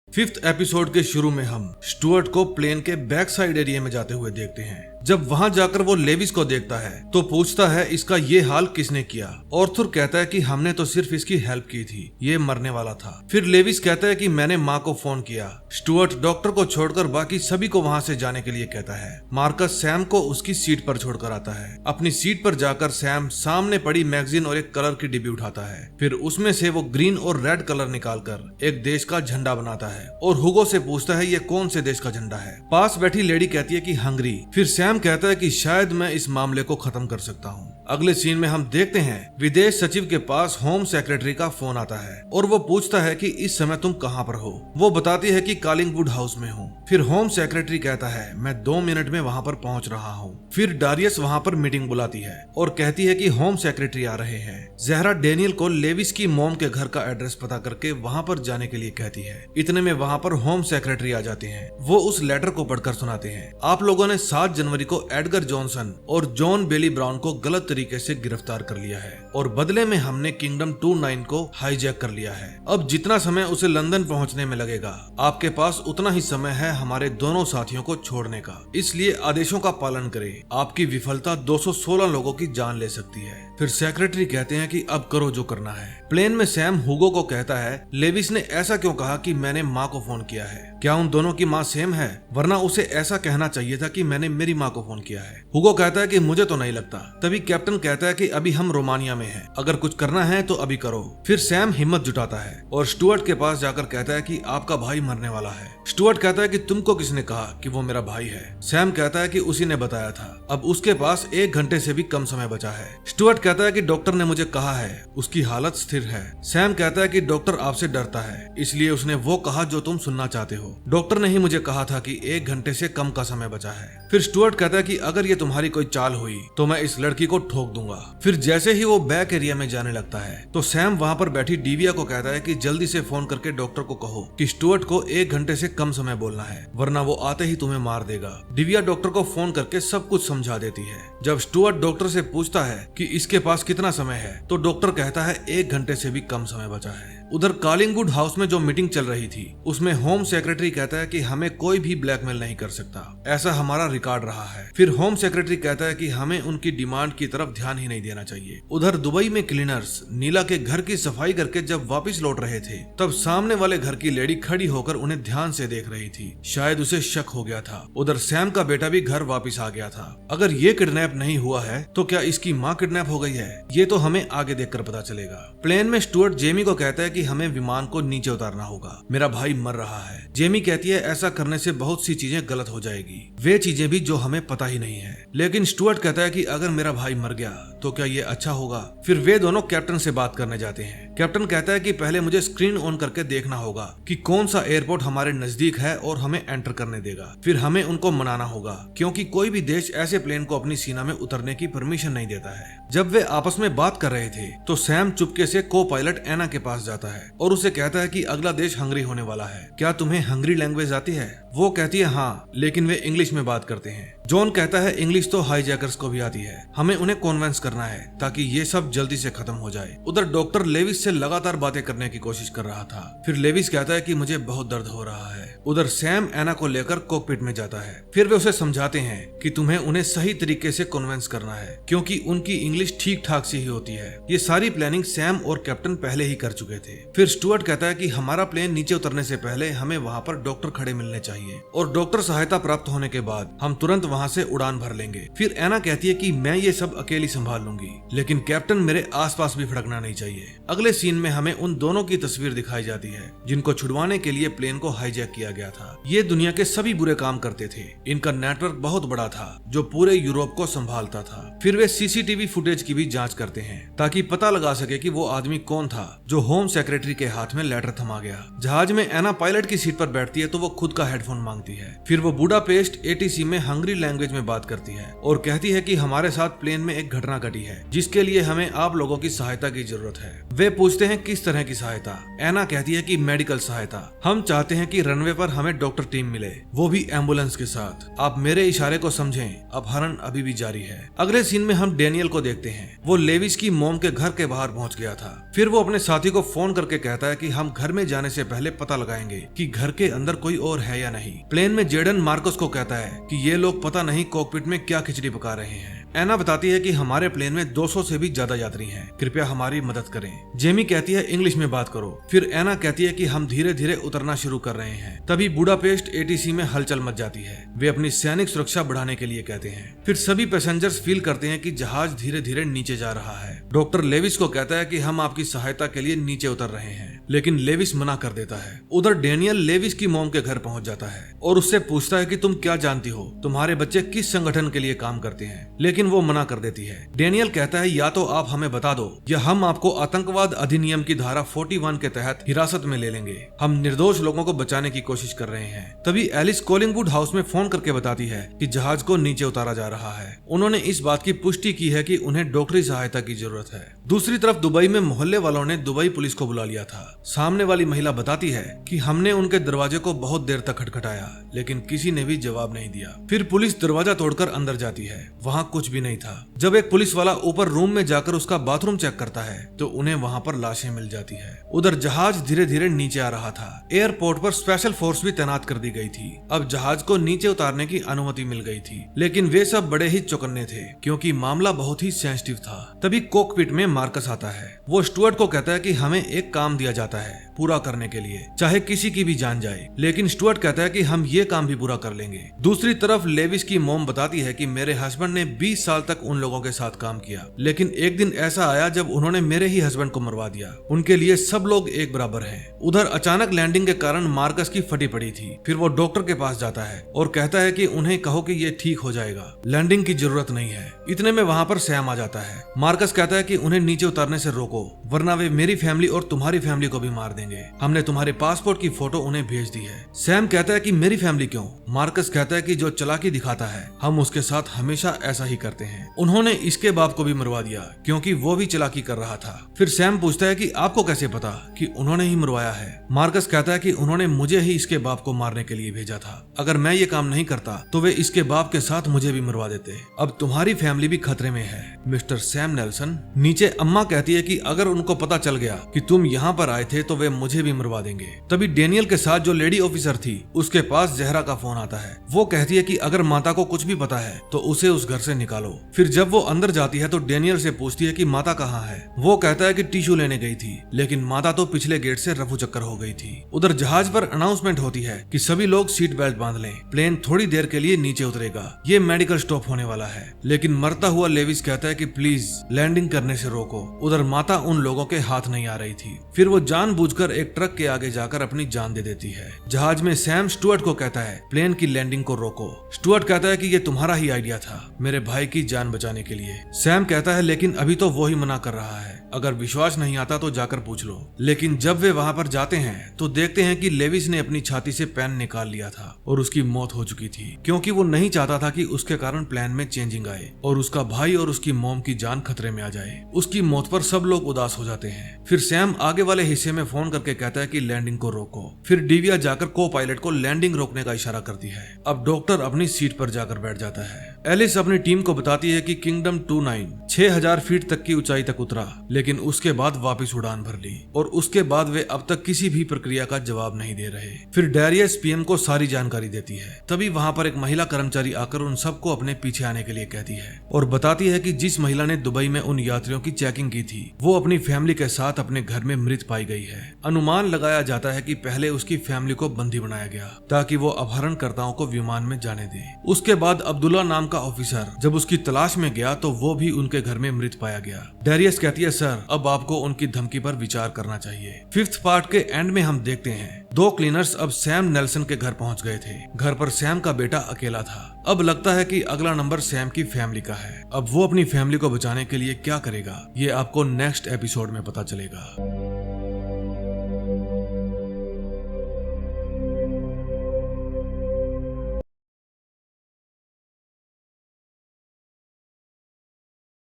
A: 5th एपिसोड के शुरू में हम स्टुअर्ट को प्लेन के बैक साइड एरिया में जाते हुए देखते हैं। जब वहां जाकर वो लेविस को देखता है तो पूछता है इसका ये हाल किसने किया। ऑर्थर कहता है कि हमने तो सिर्फ इसकी हेल्प की थी, ये मरने वाला था। फिर लेविस कहता है कि मैंने माँ को फोन किया। स्टुअर्ट डॉक्टर को छोड़कर बाकी सभी को वहां से जाने के लिए कहता है। मार्कस सैम को उसकी सीट पर छोड़कर आता है। अपनी सीट पर जाकर सैम सामने पड़ी मैगजीन और एक कलर की डिब्बी उठाता है। फिर उसमें से वो ग्रीन और रेड कलर निकालकर एक देश का झंडा बनाता है और हुगो से पूछता है ये कौन से देश का झंडा है। पास बैठी लेडी कहती है कि हंगरी। फिर सैम कहता है कि शायद मैं इस मामले को खत्म कर सकता हूँ। अगले सीन में हम देखते हैं विदेश सचिव के पास होम सेक्रेटरी का फोन आता है और वो पूछता है कि इस समय तुम कहाँ पर हो। वो बताती है कि कालिंगवुड हाउस में हूँ। फिर होम सेक्रेटरी कहता है मैं 2 मिनट में वहाँ पर पहुँच रहा हूँ। फिर डारियस वहाँ पर मीटिंग बुलाती है और कहती है कि होम सेक्रेटरी आ रहे हैं। जहरा डेनियल को लेविस की मॉम के घर का एड्रेस पता करके वहाँ पर जाने के लिए कहती है। इतने में वहाँ पर होम सेक्रेटरी आ जाते हैं। वो उस लेटर को पढ़कर सुनाते हैं। आप लोगों ने 7 जनवरी को एडगर जॉनसन और जॉन बेली ब्राउन को गलत तरीके से गिरफ्तार कर लिया है और बदले में हमने किंगडम 29 को हाईजैक कर लिया है। अब जितना समय उसे लंदन पहुंचने में लगेगा, आपके पास उतना ही समय है हमारे दोनों साथियों को छोड़ने का, इसलिए आदेशों का पालन करें। आपकी विफलता 216 लोगों की जान ले सकती है। फिर सेक्रेटरी कहते हैं कि अब करो जो करना है। प्लेन में सैम हुगो को कहता है लेविस ने ऐसा क्यों कहा कि मैंने माँ को फोन किया है, क्या उन दोनों की माँ सेम है? वरना उसे ऐसा कहना चाहिए था कि मैंने मेरी माँ को फोन किया है। हुगो कहता है कि मुझे तो नहीं लगता। तभी कैप्टन कहता है कि अभी हम रोमानिया में हैं, अगर कुछ करना है तो अभी करो। फिर सैम हिम्मत जुटाता है और स्टुअर्ट के पास जाकर कहता है कि आपका भाई मरने वाला है। स्टुअर्ट कहता है कि तुमको किसने कहा कि वो मेरा भाई है? सैम कहता है कि उसी ने बताया था। अब उसके पास 1 घंटे से भी कम समय बचा है। स्टुअर्ट कहता है कि डॉक्टर ने मुझे कहा है उसकी हालत स्थिर है। सैम कहता है कि डॉक्टर आपसे डरता है, इसलिए उसने वो कहा जो तुम सुनना चाहते हो। डॉक्टर ने ही मुझे कहा था कि 1 घंटे से कम का समय बचा है। फिर स्टुअर्ट कहता है कि अगर ये तुम्हारी कोई चाल हुई तो मैं इस लड़की को ठोक दूंगा। फिर जैसे ही वो बैक एरिया में जाने लगता है तो सैम वहाँ पर बैठी डिविया को कहता है कि जल्दी से फोन करके डॉक्टर को कहो कि स्टुअर्ट को 1 घंटे से कम समय बोलना है, वरना वो आते ही तुम्हें मार देगा। डिविया डॉक्टर को फोन करके सब कुछ समझा देती है। जब स्टुअर्ट डॉक्टर से पूछता है कि इसके पास कितना समय है तो डॉक्टर कहता है 1 घंटे से भी कम समय बचा है। उधर कालिंगवुड हाउस में जो मीटिंग चल रही थी उसमें होम सेक्रेटरी कहता है कि हमें कोई भी ब्लैकमेल नहीं कर सकता, ऐसा हमारा रिकॉर्ड रहा है। फिर होम सेक्रेटरी कहता है कि हमें उनकी डिमांड की तरफ ध्यान ही नहीं देना चाहिए। उधर दुबई में क्लीनर्स नीला के घर की सफाई करके जब वापस लौट रहे थे तब सामने वाले घर की लेडी खड़ी होकर उन्हें ध्यान से देख रही थी, शायद उसे शक हो गया था। उधर सैम का बेटा भी घर वापस आ गया था। अगर ये किडनैप नहीं हुआ है तो क्या इसकी माँ किडनैप हो गई है? ये तो हमें आगे देखकर पता चलेगा। प्लेन में स्टुअर्ट जेमी को कहता है कि हमें विमान को नीचे उतारना होगा, मेरा भाई मर रहा है। जेमी कहती है ऐसा करने से बहुत सी चीजें गलत हो जाएगी, वे चीजें भी जो हमें पता ही नहीं है। लेकिन स्टुअर्ट कहता है कि अगर मेरा भाई मर गया तो क्या ये अच्छा होगा? फिर वे दोनों कैप्टन से बात करने जाते हैं। कैप्टन कहता है कि पहले मुझे स्क्रीन ऑन करके देखना होगा कि कौन सा एयरपोर्ट हमारे नजदीक है और हमें एंटर करने देगा। फिर हमें उनको मनाना होगा, क्योंकि कोई भी देश ऐसे प्लेन को अपनी सीमा में उतरने की परमिशन नहीं देता है। जब वे आपस में बात कर रहे थे तो सैम चुपके से को पायलट एना के पास जाता है और उसे कहता है कि अगला देश हंगरी होने वाला है, क्या तुम्हें हंगरी लैंग्वेज आती है? वो कहती है हाँ, लेकिन वे इंग्लिश में बात करते हैं। जॉन कहता है इंग्लिश तो हाईजैकर्स को भी आती है, हमें उन्हें कॉन्वेंस करना है ताकि ये सब जल्दी से खत्म हो जाए। उधर डॉक्टर लेविस से लगातार बातें करने की कोशिश कर रहा था। फिर लेविस कहता है कि मुझे बहुत दर्द हो रहा है। उधर सैम एना को लेकर कॉकपिट में जाता है। फिर वे उसे समझाते हैं कि तुम्हें उन्हें सही तरीके से कन्विंस करना है क्योंकि उनकी इंग्लिश ठीक ठाक सी ही होती है। ये सारी प्लानिंग सैम और कैप्टन पहले ही कर चुके थे। फिर स्टुअर्ट कहता है कि हमारा प्लेन नीचे उतरने से पहले हमें वहाँ पर डॉक्टर खड़े मिलने चाहिए और डॉक्टर सहायता प्राप्त होने के बाद हम तुरंत वहाँ से उड़ान भर लेंगे। फिर एना कहती है कि मैं ये सब अकेली संभाल लूंगी, लेकिन कैप्टन मेरे आसपास भी फड़कना नहीं चाहिए। अगले सीन में हमें उन दोनों की तस्वीर दिखाई जाती है जिनको छुड़वाने के लिए प्लेन को हाईजैक किया गया था। ये दुनिया के सभी बुरे काम करते थे। इनका नेटवर्क बहुत बड़ा था जो पूरे यूरोप को संभालता था। फिर वे सीसीटीवी फुटेज की भी जांच करते हैं ताकि पता लगा सके कि वो आदमी कौन था जो होम सेक्रेटरी के हाथ में लेटर थमा गया। जहाज में एना पायलट की सीट पर बैठती है तो वो खुद का हेडफोन मांगती है। फिर वो बुडापेस्ट एटीसी में हंगरी लैंग्वेज में बात करती है और कहती है कि हमारे साथ प्लेन में एक घटना घटी है जिसके लिए हमें आप लोगों की सहायता की जरूरत है। वे पूछते हैं किस तरह की सहायता। एना कहती है कि मेडिकल सहायता। हम चाहते हैं कि रनवे पर हमें डॉक्टर टीम मिले, वो भी एम्बुलेंस के साथ। आप मेरे इशारे को समझें, अपहरण अभी भी जारी है। अगले सीन में हम डेनियल को देखते हैं। वो लेविस की मॉम के घर के बाहर पहुंच गया था। फिर वो अपने साथी को फोन करके कहता है कि हम घर में जाने से पहले पता लगाएंगे कि घर के अंदर कोई और है या नहीं। प्लेन में जेडन मार्कस को कहता है कि ये लोग पता नहीं कॉकपिट में क्या खिचड़ी पका रहे हैं। एना बताती है कि हमारे प्लेन में 200 से भी ज्यादा यात्री हैं, कृपया हमारी मदद करें। जेमी कहती है इंग्लिश में बात करो। फिर एना कहती है कि हम धीरे धीरे उतरना शुरू कर रहे हैं। तभी बुडापेस्ट एटीसी में हलचल मच जाती है। वे अपनी सैनिक सुरक्षा बढ़ाने के लिए कहते हैं। फिर सभी पैसेंजर्स फील करते हैं कि जहाज धीरे धीरे नीचे जा रहा है। डॉक्टर लेविस को कहता है कि हम आपकी सहायता के लिए नीचे उतर रहे हैं, लेकिन लेविस मना कर देता है। उधर डेनियल लेविस की मॉम के घर पहुंच जाता है और उससे पूछता है कि तुम क्या जानती हो, तुम्हारे बच्चे किस संगठन के लिए काम करते हैं, लेकिन वो मना कर देती है। डेनियल कहता है या तो आप हमें बता दो या हम आपको आतंकवाद अधिनियम की धारा 41 के तहत हिरासत में ले लेंगे। हम निर्दोष लोगों को बचाने की कोशिश कर रहे हैं। तभी एलिस कोलिंगवुड हाउस में फोन करके बताती है कि जहाज को नीचे उतारा जा रहा है। उन्होंने इस बात की पुष्टि की है कि उन्हें डॉक्टरी सहायता की जरूरत है। दूसरी तरफ दुबई में मोहल्ले वालों ने दुबई पुलिस को बुला लिया था। सामने वाली महिला बताती है कि हमने उनके दरवाजे को बहुत देर तक खटखटाया, लेकिन किसी ने भी जवाब नहीं दिया। फिर पुलिस दरवाजा तोड़कर अंदर जाती है। वहाँ कुछ भी नहीं था। जब एक पुलिस वाला ऊपर रूम में जाकर उसका बाथरूम चेक करता है तो उन्हें वहाँ पर लाशें मिल जाती है। उधर जहाज धीरे धीरे नीचे आ रहा था। एयरपोर्ट पर स्पेशल फोर्स भी तैनात कर दी गई थी। अब जहाज को नीचे उतारने की अनुमति मिल गई थी, लेकिन वे सब बड़े ही चौकन्ने थे क्योंकि मामला बहुत ही सेंसिटिव था। तभी कॉकपिट में मार्कस आता है। वो स्टुअर्ट को कहता है कि हमें एक काम दिया जाता है पूरा करने के लिए, चाहे किसी की भी जान जाए, लेकिन स्टुअर्ट कहता है कि हम ये काम भी पूरा कर लेंगे। दूसरी तरफ लेविस की मॉम बताती है कि मेरे हस्बैंड ने 20 साल तक उन लोगों के साथ काम किया, लेकिन एक दिन ऐसा आया जब उन्होंने मेरे ही हस्बैंड को मरवा दिया। उनके लिए सब लोग एक बराबर हैं। उधर अचानक लैंडिंग के कारण मार्कस की फटी पड़ी थी। फिर वो डॉक्टर के पास जाता है और कहता है कि उन्हें कहो कि ये ठीक हो जाएगा, लैंडिंग की जरूरत नहीं है। इतने में वहाँ पर सैम आ जाता है। मार्कस कहता है कि उन्हें नीचे उतारने से रोको, वरना वे मेरी फैमिली और तुम्हारी फैमिली को भी मार देंगे। हमने तुम्हारे पासपोर्ट की फोटो उन्हें भेज दी है। सैम कहता है कि मेरी फैमिली क्यों? मार्कस कहता है कि जो चालाकी दिखाता है हम उसके साथ हमेशा ऐसा ही करते हैं। उन्होंने इसके बाप को भी मरवा दिया क्योंकि वो भी चालाकी कर रहा था। फिर सैम पूछता है कि आपको कैसे पता कि उन्होंने ही मरवाया है? मार्कस कहता है कि उन्होंने मुझे ही इसके बाप को मारने के लिए भेजा था। अगर मैं ये काम नहीं करता तो वे इसके बाप के साथ मुझे भी मरवा देते। अब तुम्हारी फैमिली भी खतरे में है मिस्टर सैम नेल्सन। नीचे अम्मा कहती है कि अगर उनको पता चल गया कि तुम यहाँ पर आए थे तो वे मुझे भी मरवा देंगे। तभी डेनियल के साथ जो लेडी ऑफिसर थी उसके पास जहरा का फोन आता है। वो कहती है कि अगर माता को कुछ भी पता है तो उसे उस घर से निकालो। फिर जब वो अंदर जाती है तो डेनियल से पूछती है कि माता कहाँ है। वो कहता है कि टिश्यू लेने गई थी, लेकिन माता तो पिछले गेट से रफू चक्कर हो गई थी। उधर जहाज पर अनाउंसमेंट होती है कि सभी लोग सीट बेल्ट बांध लें, प्लेन थोड़ी देर के लिए नीचे उतरेगा, ये मेडिकल स्टॉप होने वाला है। लेकिन मरता हुआ लेविस कहता है कि प्लीज लैंडिंग करने से रोको। उधर माता उन लोगों के हाथ नहीं आ रही थी। फिर वो जानबूझकर एक ट्रक के आगे जाकर अपनी जान दे देती है। जहाज में सैम स्टुअर्ट को कहता कहता है प्लेन की लैंडिंग को रोको। स्टुअर्ट कहता है कि ये तुम्हारा ही आइडिया था मेरे भाई की जान बचाने के लिए। सैम कहता है लेकिन अभी तो वो ही मना कर रहा है, अगर विश्वास नहीं आता तो जाकर पूछ लो। लेकिन जब वे वहां पर जाते हैं तो देखते हैं कि लेविस ने अपनी छाती से पेन निकाल लिया था और उसकी मौत हो चुकी थी, क्योंकि वो नहीं चाहता था कि उसके कारण प्लान में चेंजिंग आए और उसका भाई और उसकी मॉम की जान खतरे में आ जाए। उसकी मौत पर सब लोग उदास हो जाते हैं। फिर सैम आगे वाले हिस्से में फोन करके कहता है कि लैंडिंग को रोको। फिर डिविया जाकर को पायलट को लैंडिंग रोकने का इशारा करती है। अब डॉक्टर अपनी सीट पर जाकर बैठ जाता है। एलिस अपनी टीम को बताती है कि किंगडम 29 6000 फीट तक की ऊंचाई तक उतरा, लेकिन उसके बाद वापस उड़ान भर ली और उसके बाद वे अब तक किसी भी प्रक्रिया का जवाब नहीं दे रहे। फिर डैरियस पीएम को सारी जानकारी देती है। तभी वहां पर एक महिला कर्मचारी आकर उन सबको अपने पीछे आने के लिए कहती है और बताती है कि जिस महिला ने दुबई में उन यात्रियों की चेकिंग की थी वो अपनी फैमिली के साथ अपने घर में मृत पाई गई है। अनुमान लगाया जाता है कि पहले उसकी फैमिली को बंदी बनाया गया ताकि वो अपहरणकर्ताओं को विमान में जाने दे। उसके बाद अब्दुल्ला नाम का ऑफिसर जब उसकी तलाश में गया तो वो भी उनके घर में मृत पाया गया। डैरियस कहती है सर अब आपको उनकी धमकी पर विचार करना चाहिए। 5th पार्ट के एंड में हम देखते हैं 2 क्लीनर्स अब सैम नेल्सन के घर पहुंच गए थे। घर पर सैम का बेटा अकेला था। अब लगता है कि अगला नंबर सैम की फैमिली का है। अब वो अपनी फैमिली को बचाने के लिए क्या करेगा ये आपको नेक्स्ट एपिसोड में पता चलेगा।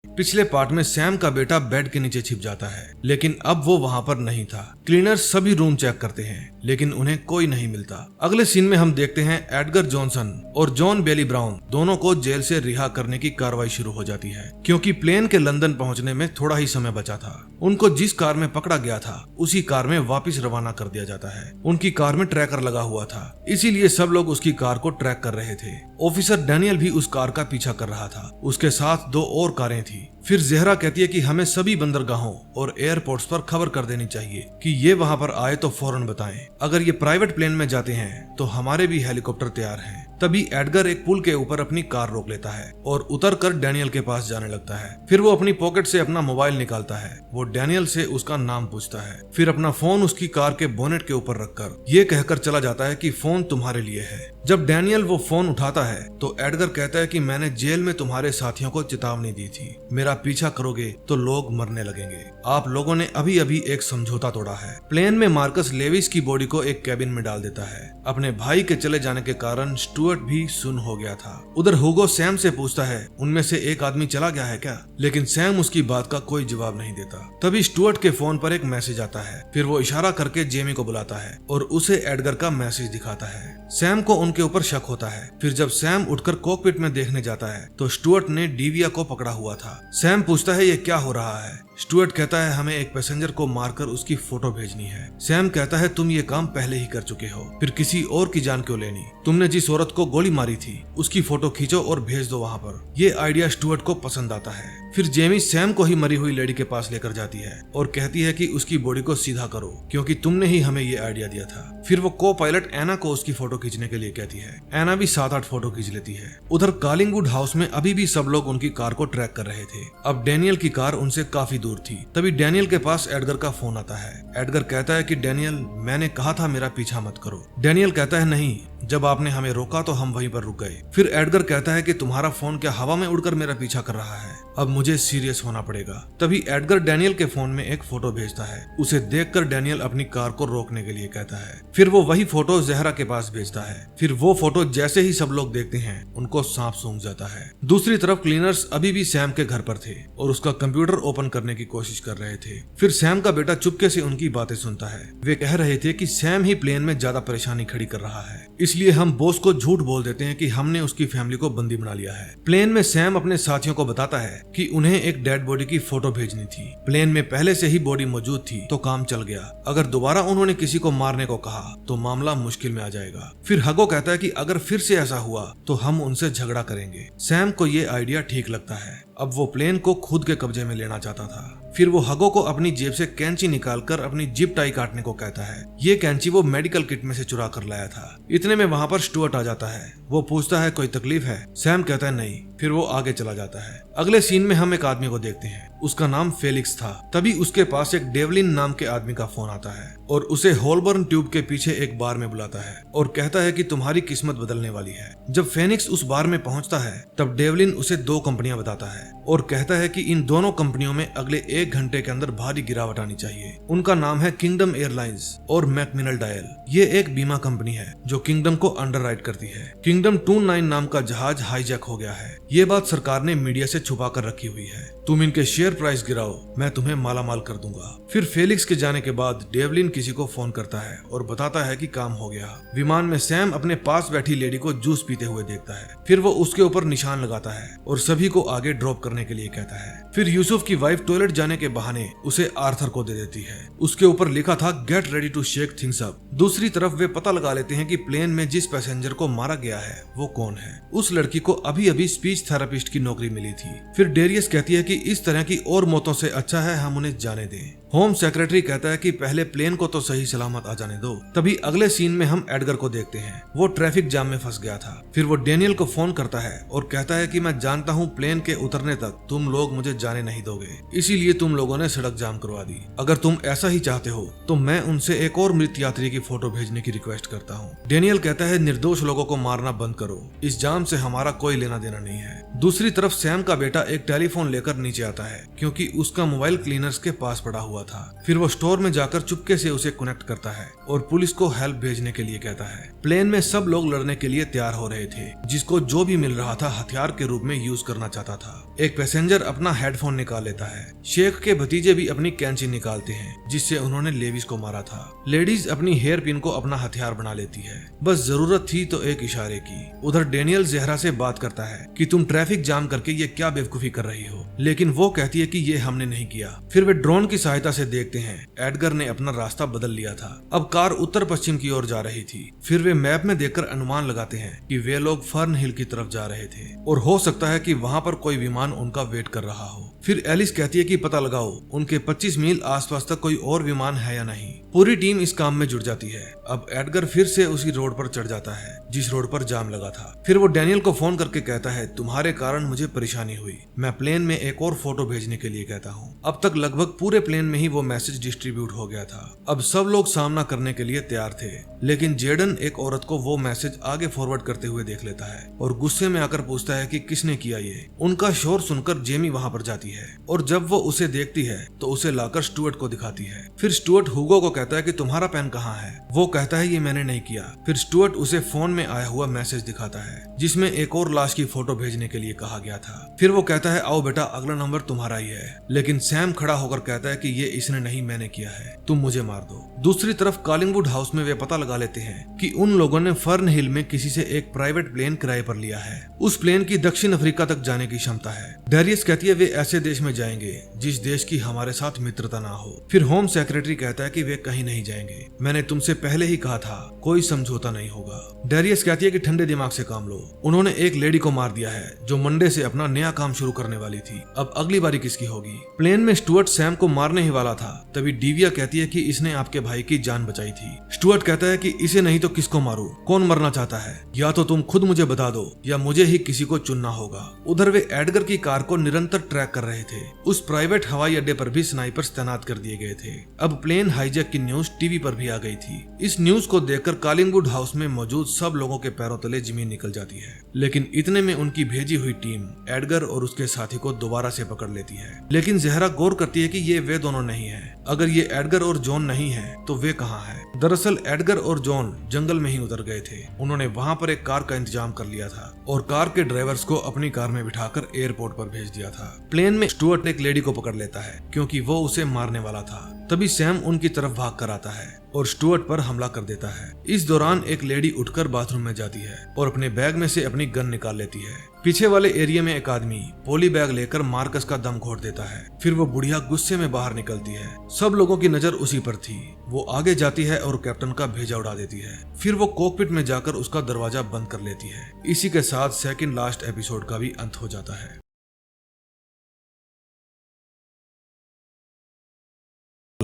A: पिछले पार्ट में सैम का बेटा बेड के नीचे छिप जाता है, लेकिन अब वो वहां पर नहीं था। क्लीनर्स सभी रूम चेक करते हैं लेकिन उन्हें कोई नहीं मिलता। अगले सीन में हम देखते हैं एडगर जॉनसन और जॉन बेली ब्राउन दोनों को जेल से रिहा करने की कार्रवाई शुरू हो जाती है, क्योंकि प्लेन के लंदन पहुंचने में थोड़ा ही समय बचा था। उनको जिस कार में पकड़ा गया था उसी कार में वापस रवाना कर दिया जाता है। उनकी कार में ट्रैकर लगा हुआ था, इसीलिए सब लोग उसकी कार को ट्रैक कर रहे थे। ऑफिसर डैनियल भी उस कार का पीछा कर रहा था। उसके साथ 2 और कारें थी। फिर ज़हरा कहती है कि हमें सभी बंदरगाहों और एयरपोर्ट्स पर खबर कर देनी चाहिए कि ये वहां पर आए तो फौरन बताएं। अगर ये प्राइवेट प्लेन में जाते हैं तो हमारे भी हेलीकॉप्टर तैयार हैं। तभी एडगर एक पुल के ऊपर अपनी कार रोक लेता है और उतरकर डैनियल के पास जाने लगता है। फिर वो अपनी पॉकेट से अपना मोबाइल निकालता है। वो डैनियल से उसका नाम पूछता है। फिर अपना फोन उसकी कार के बोनेट के ऊपर रखकर ये कहकर चला जाता है कि फोन तुम्हारे लिए है। जब डैनियल वो फोन उठाता है तो एडगर कहता है कि मैंने जेल में तुम्हारे साथियों को चेतावनी दी थी, मेरा पीछा करोगे तो लोग मरने लगेंगे। आप लोगों ने अभी अभी एक समझौता तोड़ा है। प्लेन में मार्कस लेविस की बॉडी को एक कैबिन में डाल देता है। अपने भाई के चले जाने के कारण स्टुअर्ट भी सुन हो गया था। उधर हुगो सैम से पूछता है उनमें से एक आदमी चला गया है क्या, लेकिन सैम उसकी बात का कोई जवाब नहीं देता। तभी स्टुअर्ट के फोन पर एक मैसेज आता है। फिर वो इशारा करके जेमी को बुलाता है और उसे एडगर का मैसेज दिखाता है। सैम को उनके ऊपर शक होता है। फिर जब सैम उठकर कॉकपिट में देखने जाता है तो स्टुअर्ट ने डिविया को पकड़ा हुआ था। सैम पूछता है ये क्या हो रहा है। स्टुअर्ट कहता है हमें एक पैसेंजर को मारकर उसकी फोटो भेजनी है। सैम कहता है तुम ये काम पहले ही कर चुके हो, फिर किसी और की जान क्यों लेनी। तुमने जिस औरत को गोली मारी थी उसकी फोटो खींचो और भेज दो वहां पर। ये आइडिया स्टुअर्ट को पसंद आता है। फिर जेमी सैम को ही मरी हुई लेडी के पास लेकर जाती है और कहती है कि उसकी बॉडी को सीधा करो क्योंकि तुमने ही हमें ये आइडिया दिया था। फिर वो को पायलट एना को उसकी फोटो खींचने के लिए कहती है। एना भी 7-8 फोटो खींच लेती है। उधर कॉलिंगवुड हाउस में अभी भी सब लोग उनकी कार को ट्रैक कर रहे थे। अब डैनियल की कार उनसे काफी दूर थी। तभी डैनियल के पास एडगर का फोन आता है। एडगर कहता है कि डैनियल मैंने कहा था मेरा पीछा मत करो। डैनियल कहता है नहीं, जब आपने हमें रोका तो हम वहीं पर रुक गए। फिर एडगर कहता है कि तुम्हारा फोन क्या हवा में उड़कर मेरा पीछा कर रहा है, अब मुझे सीरियस होना पड़ेगा। तभी एडगर डैनियल के फोन में एक फोटो भेजता है। उसे देखकर डैनियल अपनी कार को रोकने के लिए कहता है। फिर वो वही फोटो ज़हरा के पास भेजता है। फिर वो फोटो जैसे ही सब लोग देखते हैं उनको सांप सूंघ जाता है। दूसरी तरफ क्लीनर्स अभी भी सैम के घर पर थे और उसका कंप्यूटर ओपन करने की कोशिश कर रहे थे। फिर सैम का बेटा चुपके से उनकी बातें सुनता है। वे कह रहे थे कि सैम ही प्लेन में ज्यादा परेशानी खड़ी कर रहा है, इसलिए हम बॉस को झूठ बोल देते हैं कि हमने उसकी फैमिली को बंदी बना लिया है। प्लेन में सैम अपने साथियों को बताता है कि उन्हें एक डेड बॉडी की फोटो भेजनी थी। प्लेन में पहले से ही बॉडी मौजूद थी तो काम चल गया। अगर दोबारा उन्होंने किसी को मारने को कहा तो मामला मुश्किल में आ जाएगा। फिर हगो कहता है कि अगर फिर से ऐसा हुआ तो हम उनसे झगड़ा करेंगे। सैम को ये आइडिया ठीक लगता है। अब वो प्लेन को खुद के कब्जे में लेना चाहता था। फिर वो हगो को अपनी जेब से कैंची निकालकर अपनी जिप टाई काटने को कहता है। ये कैंची वो मेडिकल किट में से चुरा कर लाया था। इतने में वहां पर स्टुअर्ट आ जाता है। वो पूछता है कोई तकलीफ है। सैम कहता है नहीं, फिर वो आगे चला जाता है। अगले सीन में हम एक आदमी को देखते हैं, उसका नाम फेलिक्स था। तभी उसके पास एक डेवलिन नाम के आदमी का फोन आता है और उसे होलबर्न ट्यूब के पीछे एक बार में बुलाता है और कहता है कि तुम्हारी किस्मत बदलने वाली है। जब फेनिक्स उस बार में पहुंचता है तब डेवलिन उसे 2 कंपनियां बताता है और कहता है कि इन दोनों कंपनियों में अगले 1 घंटे के अंदर भारी गिरावट आनी चाहिए। उनका नाम है किंगडम एयरलाइंस और मैकमिनल डायल। ये एक बीमा कंपनी है जो किंगडम को अंडरराइट करती है। किंगडम 29 नाम का जहाज हाईजैक हो गया है। ये बात सरकार ने मीडिया से छुपा कर रखी हुई है। तुम इनके शेयर प्राइस गिराओ, मैं तुम्हें मालामाल कर दूंगा। फिर फेलिक्स के जाने के बाद डेवलिन किसी को फोन करता है और बताता है कि काम हो गया। विमान में सैम अपने पास बैठी लेडी को जूस पीते हुए देखता है। फिर वो उसके ऊपर निशान लगाता है और सभी को आगे ड्रॉप करने के लिए कहता है। फिर यूसुफ की वाइफ टॉयलेट जाने के बहाने उसे आर्थर को दे देती है। उसके ऊपर लिखा था get ready to shake things up. दूसरी तरफ वे पता लगा लेते हैं कि प्लेन में जिस पैसेंजर को मारा गया है वो कौन है। उस लड़की को अभी अभी स्पीच थेरेपिस्ट की नौकरी मिली थी। फिर डेरियस कहती है कि इस तरह की और मौतों से अच्छा है हम उन्हें जाने दें। होम सेक्रेटरी कहता है कि पहले प्लेन को तो सही सलामत आ जाने दो। तभी अगले सीन में हम एडगर को देखते हैं। वो ट्रैफिक जाम में फंस गया था। फिर वो डेनियल को फोन करता है और कहता है कि मैं जानता हूँ प्लेन के उतरने तक तुम लोग मुझे जाने नहीं दोगे, इसीलिए तुम लोगों ने सड़क जाम करवा दी। अगर तुम ऐसा ही चाहते हो तो मैं उनसे एक और मृत यात्री की फोटो भेजने की रिक्वेस्ट करता हूँ। डेनियल कहता है निर्दोष लोगों को मारना बंद करो, इस जाम से हमारा कोई लेना देना नहीं है। दूसरी तरफ सैम का बेटा एक टेलीफोन लेकर नीचे आता है क्योंकि उसका मोबाइल क्लीनर्स के पास पड़ा हुआ था। फिर वो स्टोर में जाकर चुपके से उसे कनेक्ट करता है और पुलिस को हेल्प भेजने के लिए कहता है। प्लेन में सब लोग लड़ने के लिए तैयार हो रहे थे, जिसको जो भी मिल रहा था हथियार के रूप में यूज करना चाहता था। एक पैसेंजर अपना हेडफोन निकाल लेता है। शेख के भतीजे भी अपनी कैंची निकालते हैं जिससे उन्होंने लेविस को मारा था। लेडीज अपनी हेयर पिन को अपना हथियार बना लेती है, बस जरूरत थी तो एक इशारे की। उधर डेनियल जहरा से बात करता है कि तुम ट्रैफिक जाम करके ये क्या बेवकूफी कर रही हो, लेकिन वो कहती है कि ये हमने नहीं किया। फिर वे ड्रोन की सहायता से देखते हैं एडगर ने अपना रास्ता बदल लिया था। अब कार उत्तर पश्चिम की ओर जा रही थी। फिर वे मैप में देखकर अनुमान लगाते हैं कि वे लोग फर्न हिल की तरफ जा रहे थे और हो सकता है कि वहाँ पर कोई विमान उनका वेट कर रहा हो। फिर एलिस कहती है कि पता लगाओ उनके 25 मील आसपास तक कोई और विमान है या नहीं। पूरी टीम इस काम में जुट जाती है। अब एडगर फिर से उसी रोड पर चढ़ जाता है जिस रोड पर जाम लगा था। फिर वो डेनियल को फोन करके कहता है तुम्हारे कारण मुझे परेशानी हुई, मैं प्लेन में एक और फोटो भेजने के लिए कहता हूँ। अब तक लगभग पूरे प्लेन में ही वो मैसेज डिस्ट्रीब्यूट हो गया था। अब सब लोग सामना करने के लिए तैयार थे, लेकिन जेडन एक औरत को वो मैसेज आगे फॉरवर्ड करते हुए देख लेता है और गुस्से में आकर पूछता है कि किसने किया ये। उनका शोर सुनकर जेमी वहाँ पर जाती है और जब वो उसे देखती है तो उसे लाकर स्टुअर्ट को दिखाती है। फिर स्टुअर्ट हुगो को कहता है कि तुम्हारा पेन कहाँ है। वो कहता है ये मैंने नहीं किया। फिर स्टुअर्ट उसे फोन में आया हुआ मैसेज दिखाता है जिसमें एक और लाश की फोटो भेजने के लिए कहा गया था। फिर वो कहता है आओ बेटा अगला नंबर तुम्हारा ही है, लेकिन सैम खड़ा होकर कहता है कि ये इसने नहीं मैंने किया है, तुम मुझे मार दो। दूसरी तरफ कॉलिंगवुड हाउस में वे पता लगा लेते हैं कि उन लोगों ने फर्न हिल में किसी से एक प्राइवेट प्लेन किराए पर लिया है। उस प्लेन की दक्षिण अफ्रीका तक जाने की क्षमता है। डेरियस कहती है वे ऐसे देश में जाएंगे जिस देश की हमारे साथ मित्रता ना हो। फिर होम सेक्रेटरी कहता है कि वे कहीं नहीं जाएंगे, मैंने तुमसे पहले ही कहा था कोई समझौता नहीं होगा। डेरियस कहती है कि ठंडे दिमाग से काम लो, उन्होंने एक लेडी को मार दिया है जो मंडे से अपना नया काम शुरू करने वाली थी, अब अगली बारी किसकी होगी। प्लेन में स्टुअर्ट सैम को मारने ही वाला था, तभी डिविया कहती है कि इसने आपके भाई की जान बचाई थी। स्टुअर्ट कहता है कि इसे नहीं तो किसको मारूं, कौन मरना चाहता है, या तो तुम खुद मुझे बता दो या मुझे ही किसी को चुनना होगा। उधर वे एडगर की कार को निरंतर ट्रैक कर रहे थे। उस प्राइवेट हवाई अड्डे पर भी स्नाइपर्स तैनात कर दिए गए थे। अब प्लेन हाईजैक की न्यूज टीवी पर भी आ गई थी। इस न्यूज को देखकर कॉलिंगवुड हाउस में मौजूद सब लोगों के पैरों तले जमीन निकल जाती है, लेकिन इतने में उनकी भेजी हुई टीम एडगर और उसके साथी को दोबारा से पकड़ लेती है। लेकिन जहरा गौर करती है कि ये वे दोनों नहीं है। अगर ये एडगर और जॉन नहीं है तो वे कहाँ है। दरअसल एडगर और जॉन जंगल में ही उतर गए थे। उन्होंने वहाँ पर एक कार का इंतजाम कर लिया था और कार के ड्राइवर्स को अपनी कार में बिठाकर एयरपोर्ट पर भेज दिया था। प्लेन में स्टुअर्ट एक लेडी को पकड़ लेता है क्योंकि वो उसे मारने वाला था। तभी सैम उनकी तरफ भाग कर आता है और स्टुअर्ट पर हमला कर देता है। इस दौरान एक लेडी उठकर बाथरूम में जाती है और अपने बैग में से अपनी गन निकाल लेती है। पीछे वाले एरिया में एक आदमी पोली बैग लेकर मार्कस का दम घोट देता है। फिर वो बुढ़िया गुस्से में बाहर निकलती है। सब लोगों की नजर उसी पर थी। वो आगे जाती है और कैप्टन का भेजा उड़ा देती है। फिर वो कॉकपिट में जाकर उसका दरवाजा बंद कर लेती है। इसी के साथ सेकंड लास्ट एपिसोड का भी अंत हो जाता है।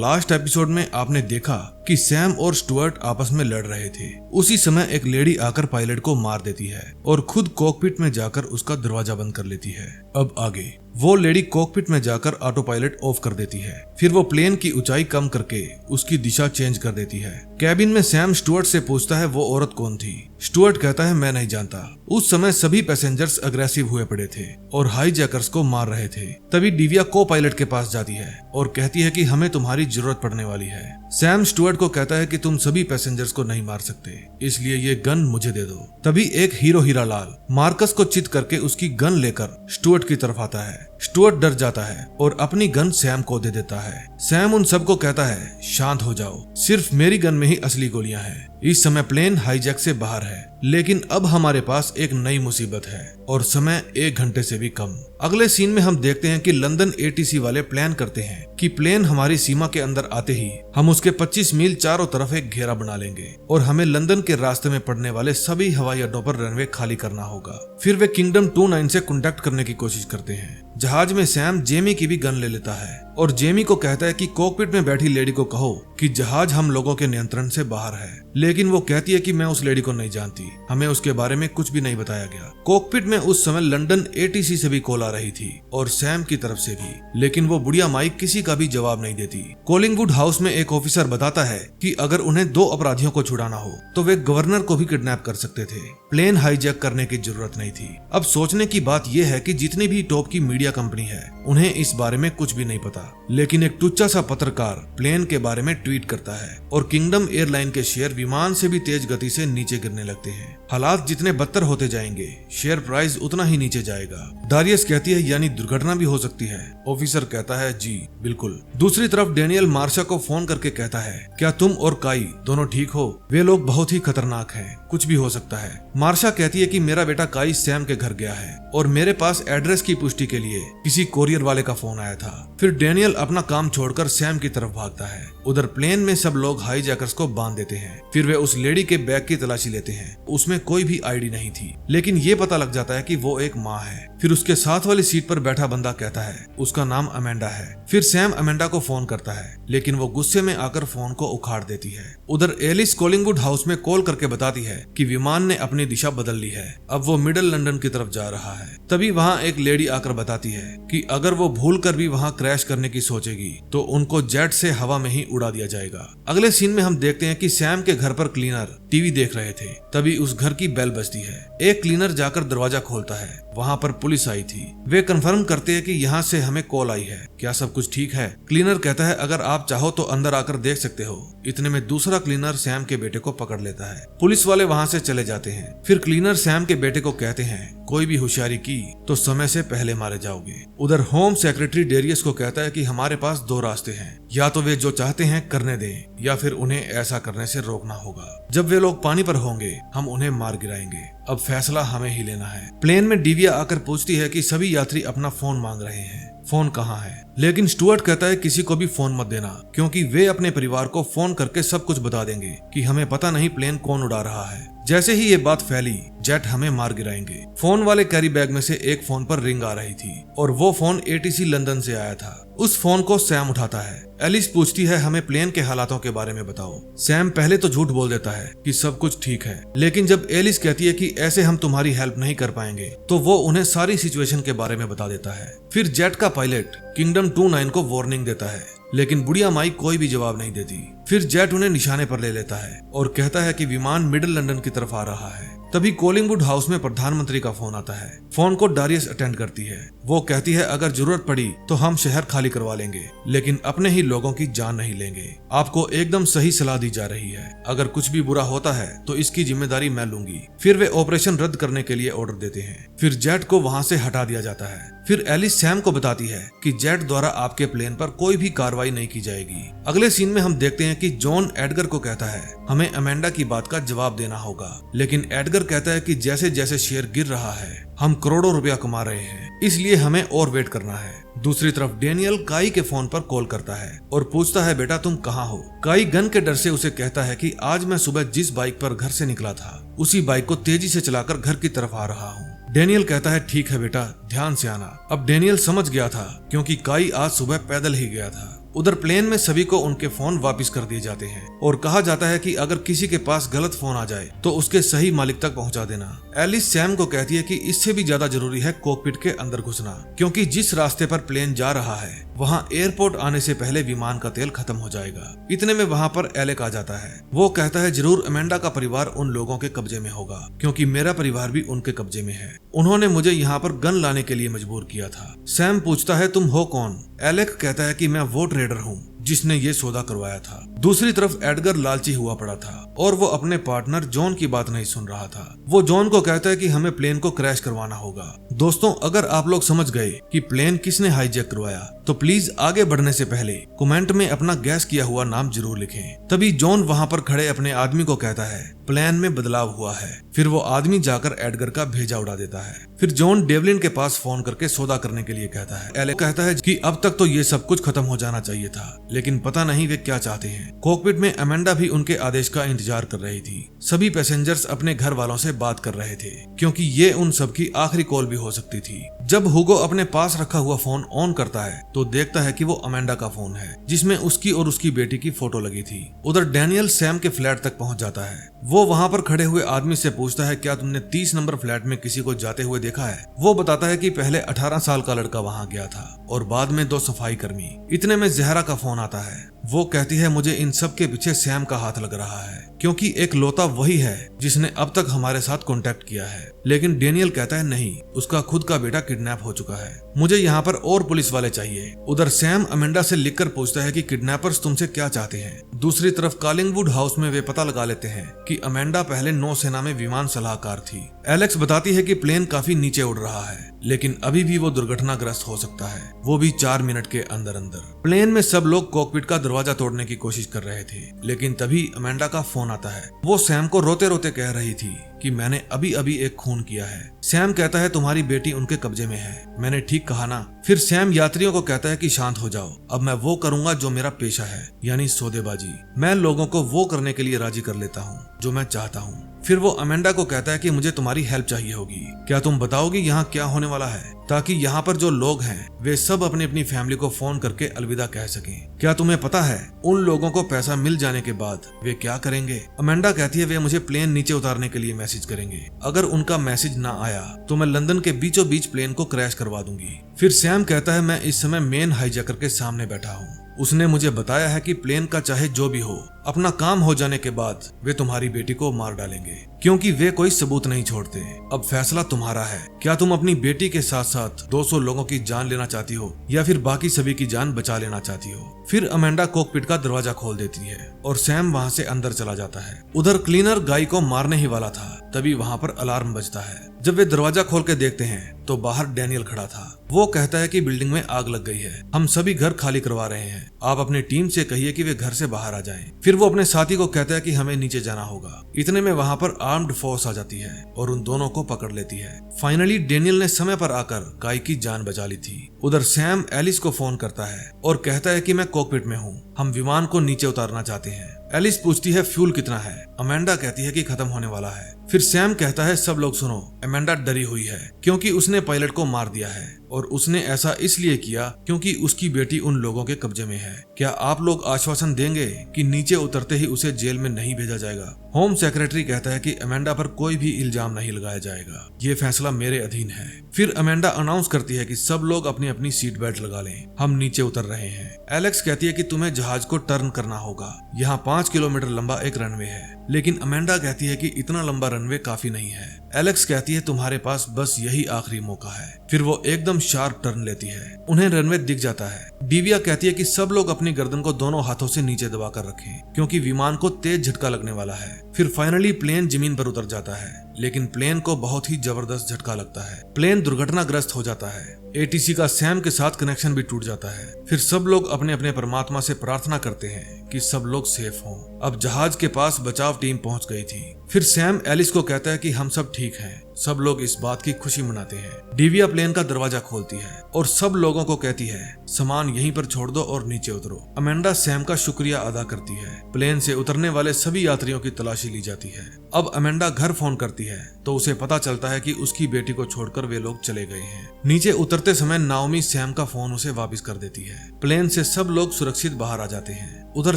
A: लास्ट एपिसोड में आपने देखा कि सैम और स्टुअर्ट आपस में लड़ रहे थे। उसी समय एक लेडी आकर पायलट को मार देती है और खुद कॉकपिट में जाकर उसका दरवाजा बंद कर लेती है। अब आगे वो लेडी कॉकपिट में जाकर ऑटो पायलट ऑफ कर देती है। फिर वो प्लेन की ऊंचाई कम करके उसकी दिशा चेंज कर देती है। कैबिन में सैम स्टुअर्ट से पूछता है वो औरत कौन थी। स्टुअर्ट कहता है मैं नहीं जानता। उस समय सभी पैसेंजर्स अग्रेसिव हुए पड़े थे और हाईजैकर्स को मार रहे थे। तभी डिविया को पायलट के पास जाती है और कहती है कि हमें तुम्हारी जरूरत पड़ने वाली है। सैम स्टुअर्ट को कहता है कि तुम सभी पैसेंजर्स को नहीं मार सकते, इसलिए ये गन मुझे दे दो। तभी एक हीरो हीरा लाल मार्कस को चित करके उसकी गन लेकर स्टुअर्ट की तरफ आता है। स्टुअर्ट डर जाता है और अपनी गन सैम को दे देता है। सैम उन सबको कहता है शांत हो जाओ, सिर्फ मेरी गन में ही असली गोलियां हैं। इस समय प्लेन हाईजैक से बाहर है, लेकिन अब हमारे पास एक नई मुसीबत है और समय 1 घंटे से भी कम। अगले सीन में हम देखते हैं कि लंदन एटीसी वाले प्लान करते हैं कि प्लेन हमारी सीमा के अंदर आते ही हम उसके 25 मील चारों तरफ एक घेरा बना लेंगे और हमें लंदन के रास्ते में पड़ने वाले सभी हवाई अड्डों पर रनवे खाली करना होगा। फिर वे किंगडम 29 से कांटेक्ट करने की कोशिश करते हैं। जहाज में सैम जेमी की भी गन ले लेता है और जेमी को कहता है कि कॉकपिट में बैठी लेडी को कहो कि जहाज हम लोगों के नियंत्रण से बाहर है। लेकिन वो कहती है कि मैं उस लेडी को नहीं जानती, हमें उसके बारे में कुछ भी नहीं बताया गया। कॉकपिट में उस समय लंदन एटीसी से भी कॉल आ रही थी और सैम की तरफ से भी, लेकिन वो बुढ़िया माइक किसी का भी जवाब नहीं देती। कोलिंगवुड हाउस में एक ऑफिसर बताता है कि अगर उन्हें 2 अपराधियों को छुड़ाना हो तो वे गवर्नर को भी किडनैप कर सकते थे, प्लेन हाईजैक करने की जरूरत नहीं थी। अब सोचने की बात यह है कि जितनी भी टॉप की मीडिया कंपनी है उन्हें इस बारे में कुछ भी नहीं पता, लेकिन एक टुच्चा सा पत्रकार प्लेन के बारे में ट्वीट करता है और किंगडम एयरलाइन के शेयर विमान से भी तेज गति से नीचे गिरने लगते हैं। हालात जितने बदतर होते जाएंगे शेयर प्राइस उतना ही नीचे जाएगा। डारियस कहती है यानी दुर्घटना भी हो सकती है। ऑफिसर कहता है जी बिल्कुल। दूसरी तरफ डेनियल मार्शा को फोन करके कहता है क्या तुम और काई दोनों ठीक हो? वे लोग बहुत ही खतरनाक हैं, कुछ भी हो सकता है। मार्शा कहती है कि मेरा बेटा काई सैम के घर गया है और मेरे पास एड्रेस की पुष्टि के लिए किसी कोरियर वाले का फोन आया था। फिर डेनियल अपना काम छोड़कर सैम की तरफ भागता है। उधर प्लेन में सब लोग हाईजैकर्स को बांध देते हैं। फिर वे उस लेडी के बैग की तलाशी लेते हैं। उसमें कोई भी आईडी नहीं थी, लेकिन ये पता लग जाता है कि वो एक माँ है। फिर उसके साथ वाली सीट पर बैठा बंदा कहता है उसका नाम अमेंडा है। फिर सैम अमेंडा को फोन करता है, लेकिन वो गुस्से में आकर फोन को उखाड़ देती है। उधर एलिस कोलिंगवुड हाउस में कॉल करके बताती है कि विमान ने अपनी दिशा बदल ली है, अब वो मिडिल लंदन की तरफ जा रहा है। तभी वहाँ एक लेडी आकर बताती है कि अगर वो भूल कर भी वहाँ क्रैश करने की सोचेगी तो उनको जेट से हवा में ही उड़ा दिया जाएगा। अगले सीन में हम देखते हैं कि सैम के घर पर क्लीनर टीवी देख रहे थे। तभी उस घर की बेल बजती है। एक क्लीनर जाकर दरवाजा खोलता है, वहाँ पर पुलिस आई थी। वे कंफर्म करते हैं कि यहाँ से हमें कॉल आई है, क्या सब कुछ ठीक है? क्लीनर कहता है अगर आप चाहो तो अंदर आकर देख सकते हो। इतने में दूसरा क्लीनर सैम के बेटे को पकड़ लेता है। पुलिस वाले वहाँ से चले जाते हैं। फिर क्लीनर सैम के बेटे को कहते हैं कोई भी होशियारी की तो समय से पहले मारे जाओगे। उधर होम सेक्रेटरी डेरियस को कहता है कि हमारे पास 2 रास्ते हैं, या तो वे जो चाहते हैं करने दें या फिर उन्हें ऐसा करने से रोकना होगा। जब वे लोग पानी पर होंगे हम उन्हें मार गिराएंगे। अब फैसला हमें ही लेना है। प्लेन में डिविया आकर पूछती है कि सभी यात्री अपना फोन मांग रहे हैं, फोन कहाँ है? लेकिन स्टुअर्ट कहता है किसी को भी फोन मत देना, क्योंकि वे अपने परिवार को फोन करके सब कुछ बता देंगे कि हमें पता नहीं प्लेन कौन उड़ा रहा है। जैसे ही ये बात फैली जेट हमें मार गिराएंगे। फोन वाले कैरी बैग में से एक फोन पर रिंग आ रही थी और वो फोन एटीसी लंदन से आया था। उस फोन को सैम उठाता है। एलिस पूछती है हमें प्लेन के हालातों के बारे में बताओ। सैम पहले तो झूठ बोल देता है कि सब कुछ ठीक है, लेकिन जब एलिस कहती है कि ऐसे हम तुम्हारी हेल्प नहीं कर पाएंगे तो वो उन्हें सारी सिचुएशन के बारे में बता देता है। फिर जेट का पायलट किंगडम 29 को वार्निंग देता है, लेकिन बुढ़िया माई कोई भी जवाब नहीं देती। फिर जेट उन्हें निशाने पर ले लेता है और कहता है कि विमान मिडिल लंदन की तरफ आ रहा है। तभी कोलिंगवुड हाउस में प्रधानमंत्री का फोन आता है। फोन को डारियस अटेंड करती है। वो कहती है अगर जरूरत पड़ी तो हम शहर खाली करवा लेंगे, लेकिन अपने ही लोगों की जान नहीं लेंगे। आपको एकदम सही सलाह दी जा रही है, अगर कुछ भी बुरा होता है तो इसकी जिम्मेदारी मैं लूंगी। फिर वे ऑपरेशन रद्द करने के लिए ऑर्डर देते हैं। फिर जेट को वहाँ से हटा दिया जाता है। फिर एलिस सैम को बताती है कि जेट द्वारा आपके प्लेन पर कोई भी कार्रवाई नहीं की जाएगी। अगले सीन में हम देखते हैं कि जॉन एडगर को कहता है हमें अमेंडा की बात का जवाब देना होगा, लेकिन एडगर कहता है कि जैसे जैसे शेयर गिर रहा है हम करोड़ों रुपया कमा रहे हैं, इसलिए हमें और वेट करना है। दूसरी तरफ डेनियल काई के फोन पर कॉल करता है और पूछता है बेटा तुम कहाँ हो? काई गन के डर से उसे कहता है कि आज मैं सुबह जिस बाइक पर घर से निकला था उसी बाइक को तेजी से चलाकर घर की तरफ आ रहा हूँ। डेनियल कहता है ठीक है बेटा, ध्यान से आना। अब डेनियल समझ गया था क्योंकि काई आज सुबह पैदल ही गया था। उधर प्लेन में सभी को उनके फोन वापस कर दिए जाते हैं और कहा जाता है कि अगर किसी के पास गलत फोन आ जाए तो उसके सही मालिक तक पहुंचा देना। एलिस सैम को कहती है कि इससे भी ज्यादा जरूरी है कॉकपिट के अंदर घुसना, क्योंकि जिस रास्ते पर प्लेन जा रहा है वहाँ एयरपोर्ट आने से पहले विमान का तेल खत्म हो जाएगा। इतने में वहाँ पर एलेक आ जाता है। वो कहता है जरूर अमेंडा का परिवार उन लोगों के कब्जे में होगा, क्योंकि मेरा परिवार भी उनके कब्जे में है। उन्होंने मुझे यहाँ पर गन लाने के लिए मजबूर किया था। सैम पूछता है तुम हो कौन? एलेक कहता है कि मैं वो ट्रेडर हूँ जिसने ये सौदा करवाया था। दूसरी तरफ एडगर लालची हुआ पड़ा था और वो अपने पार्टनर जॉन की बात नहीं सुन रहा था। वो जॉन को कहता है कि हमें प्लेन को क्रैश करवाना होगा। दोस्तों, अगर आप लोग समझ गए कि प्लेन किसने हाईजैक करवाया तो प्लीज आगे बढ़ने से पहले कमेंट में अपना गैस किया हुआ नाम जरूर लिखें। तभी जॉन वहाँ पर खड़े अपने आदमी को कहता है प्लान में बदलाव हुआ है। फिर वो आदमी जाकर एडगर का भेजा उड़ा देता है। फिर जॉन डेवलिन के पास फोन करके सौदा करने के लिए कहता है। एलेक कहता है कि अब तक तो ये सब कुछ खत्म हो जाना चाहिए था, लेकिन पता नहीं वे क्या चाहते हैं। कॉकपिट में अमेंडा भी उनके आदेश का इंतजार कर रही थी। सभी पैसेंजर्स अपने घर वालों से बात कर रहे थे, क्योंकि ये उन सब की आखिरी कॉल भी हो सकती थी। जब हुगो अपने पास रखा हुआ फोन ऑन करता है तो देखता है कि वो अमेंडा का फोन है, जिसमें उसकी और उसकी बेटी की फोटो लगी थी। उधर डैनियल सैम के फ्लैट तक पहुंच जाता है। वो वहां पर खड़े हुए आदमी से पूछता है क्या तुमने 30 नंबर फ्लैट में किसी को जाते हुए देखा है? वो बताता है कि पहले 18 साल का लड़का वहां गया था और बाद में 2 सफाई कर्मी। इतने में जहरा का फोन आता है। वो कहती है मुझे इन सब के पीछे सैम का हाथ लग रहा है, क्योंकि एक लौता वही है जिसने अब तक हमारे साथ कांटेक्ट किया है। लेकिन डेनियल कहता है नहीं, उसका खुद का बेटा किडनैप हो चुका है, मुझे यहाँ पर और पुलिस वाले चाहिए। उधर सैम अमेंडा से लिखकर पूछता है कि किडनैपर्स तुमसे क्या चाहते हैं। दूसरी तरफ कॉलिंगवुड हाउस में वे पता लगा लेते हैं कि अमेंडा पहले नौसेना में विमान सलाहकार थी। एलेक्स बताती है कि प्लेन काफी नीचे उड़ रहा है, लेकिन अभी भी वो दुर्घटनाग्रस्त हो सकता है, वो भी 4 मिनट के अंदर अंदर। प्लेन में सब लोग कॉकपिट का दरवाजा तोड़ने की कोशिश कर रहे थे, लेकिन तभी अमेंडा का फोन आता है। वो सैम को रोते रोते कह रही थी कि मैंने अभी अभी एक खून किया है। सैम कहता है तुम्हारी बेटी उनके कब्जे में है, मैंने ठीक कहा ना? फिर सैम यात्रियों को कहता है कि शांत हो जाओ, अब मैं वो करूंगा जो मेरा पेशा है, यानी सौदेबाजी। मैं लोगों को वो करने के लिए राजी कर लेता हूँ जो मैं चाहता हूँ। फिर वो अमेंडा को कहता है कि मुझे तुम्हारी हेल्प चाहिए होगी, क्या तुम बताओगी यहाँ क्या होने वाला है, ताकि यहाँ पर जो लोग हैं वे सब अपनी अपनी फैमिली को फोन करके अलविदा कह सकें। क्या तुम्हें पता है उन लोगों को पैसा मिल जाने के बाद वे क्या करेंगे? अमेंडा कहती है वे मुझे प्लेन नीचे उतारने के लिए मैसेज करेंगे। अगर उनका मैसेज ना आया तो मैं लंदन के बीचों बीच प्लेन को क्रैश करवा दूंगी। फिर सैम कहता है मैं इस समय मेन हाईजैकर के सामने बैठा हूँ, उसने मुझे बताया है कि प्लेन का चाहे जो भी हो, अपना काम हो जाने के बाद वे तुम्हारी बेटी को मार डालेंगे, क्योंकि वे कोई सबूत नहीं छोड़ते। अब फैसला तुम्हारा है, क्या तुम अपनी बेटी के साथ साथ 200 लोगों की जान लेना चाहती हो या फिर बाकी सभी की जान बचा लेना चाहती हो? फिर अमेंडा कॉकपिट का दरवाजा खोल देती है और सैम वहाँ से अंदर चला जाता है। उधर क्लीनर गाय को मारने ही वाला था, तभी वहाँ पर अलार्म बजता है। जब वे दरवाजा खोल के देखते हैं तो बाहर डैनियल खड़ा था। वो कहता है कि बिल्डिंग में आग लग गई है, हम सभी घर खाली करवा रहे हैं, आप अपनी टीम से कहिए कि वे घर से बाहर आ जाएं। फिर वो अपने साथी को कहता है कि हमें नीचे जाना होगा। इतने में वहाँ पर आर्म्ड फोर्स आ जाती है और उन दोनों को पकड़ लेती है। फाइनली डेनियल ने समय पर आकर गाय की जान बचा ली थी। उधर सैम एलिस को फोन करता है और कहता है कि मैं कॉकपिट में हूँ, हम विमान को नीचे उतारना चाहते हैं। एलिस पूछती है फ्यूल कितना है? अमेंडा कहती है कि खत्म होने वाला है। फिर सैम कहता है सब लोग सुनो, अमेंडा डरी हुई है क्योंकि उसने पायलट को मार दिया है और उसने ऐसा इसलिए किया क्योंकि उसकी बेटी उन लोगों के कब्जे में है। क्या आप लोग आश्वासन देंगे कि नीचे उतरते ही उसे जेल में नहीं भेजा जाएगा? होम सेक्रेटरी कहता है कि अमेंडा पर कोई भी इल्जाम नहीं लगाया जाएगा, ये फैसला मेरे अधीन है। फिर अमेंडा अनाउंस करती है कि सब लोग अपनी अपनी सीट बेल्ट लगा लें, हम नीचे उतर रहे हैं। एलेक्स कहती है कि तुम्हें जहाज को टर्न करना होगा, यहाँ 5 किलोमीटर लंबा एक रनवे है, लेकिन अमेंडा कहती है कि इतना लंबा रनवे काफी नहीं है। एलेक्स कहती है तुम्हारे पास बस यही आखिरी मौका है। फिर वो एकदम शार्प टर्न लेती है, उन्हें रनवे दिख जाता है। डिविया कहती है कि सब लोग अपनी गर्दन को दोनों हाथों से नीचे दबाकर रखें क्योंकि विमान को तेज झटका लगने वाला है। फिर फाइनली प्लेन जमीन पर उतर जाता है, लेकिन प्लेन को बहुत ही जबरदस्त झटका लगता है। प्लेन दुर्घटनाग्रस्त हो जाता है। एटीसी का सैम के साथ कनेक्शन भी टूट जाता है। फिर सब लोग अपने अपने परमात्मा से प्रार्थना करते हैं कि सब लोग सेफ हों। अब जहाज के पास बचाव टीम पहुंच गई थी। फिर सैम एलिस को कहता है कि हम सब ठीक हैं, सब लोग इस बात की खुशी मनाते हैं। डिविया प्लेन का दरवाजा खोलती है और सब लोगों को कहती है सामान यहीं पर छोड़ दो और नीचे उतरो। अमेंडा सैम का शुक्रिया अदा करती है। प्लेन से उतरने वाले सभी यात्रियों की तलाशी ली जाती है। अब अमेंडा घर फोन करती है तो उसे पता चलता है कि उसकी बेटी को छोड़कर वे लोग चले गए हैं। नीचे उतरते समय नाओमी सैम का फोन उसे वापस कर देती है। प्लेन से सब लोग सुरक्षित बाहर आ जाते हैं। उधर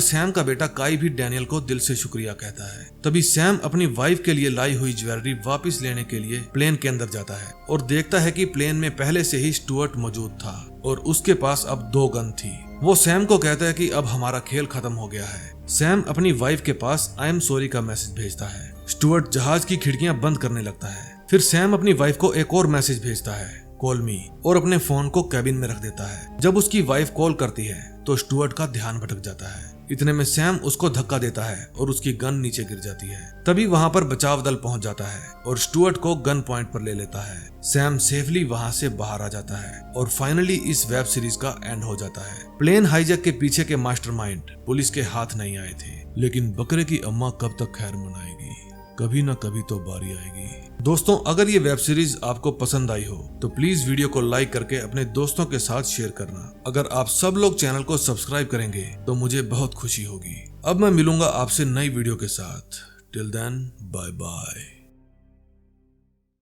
A: सैम का बेटा काई भी डैनियल को दिल से शुक्रिया कहता है। तभी सैम अपनी वाइफ के लिए लाई हुई ज्वेलरी वापस लेने के लिए प्लेन के अंदर जाता है और देखता है कि प्लेन में पहले से ही स्टुअर्ट मौजूद था और उसके पास अब 2 गन थी। वो सैम को कहता है कि अब हमारा खेल खत्म हो गया है। सैम अपनी वाइफ के पास आई एम सॉरी का मैसेज भेजता है। स्टुअर्ट जहाज की खिड़कियां बंद करने लगता है। फिर सैम अपनी वाइफ को एक और मैसेज भेजता है, कॉल मी, और अपने फोन को कैबिन में रख देता है। जब उसकी वाइफ कॉल करती है तो स्टुअर्ट का ध्यान भटक जाता है। इतने में सैम उसको धक्का देता है और उसकी गन नीचे गिर जाती है। तभी वहां पर बचाव दल पहुंच जाता है और स्टुअर्ट को गन पॉइंट पर ले लेता है। सैम सेफली वहां से बाहर आ जाता है और फाइनली इस वेब सीरीज का एंड हो जाता है। प्लेन हाईजैक के पीछे के मास्टरमाइंड पुलिस के हाथ नहीं आए थे, लेकिन बकरे की अम्मा कब तक खैर मनाएगी, कभी ना कभी तो बारी आएगी। दोस्तों, अगर ये वेब सीरीज आपको पसंद आई हो तो प्लीज वीडियो को लाइक करके अपने दोस्तों के साथ शेयर करना। अगर आप सब लोग चैनल को सब्सक्राइब करेंगे तो मुझे बहुत खुशी होगी। अब मैं मिलूंगा आपसे नई वीडियो के साथ। Till then, bye bye.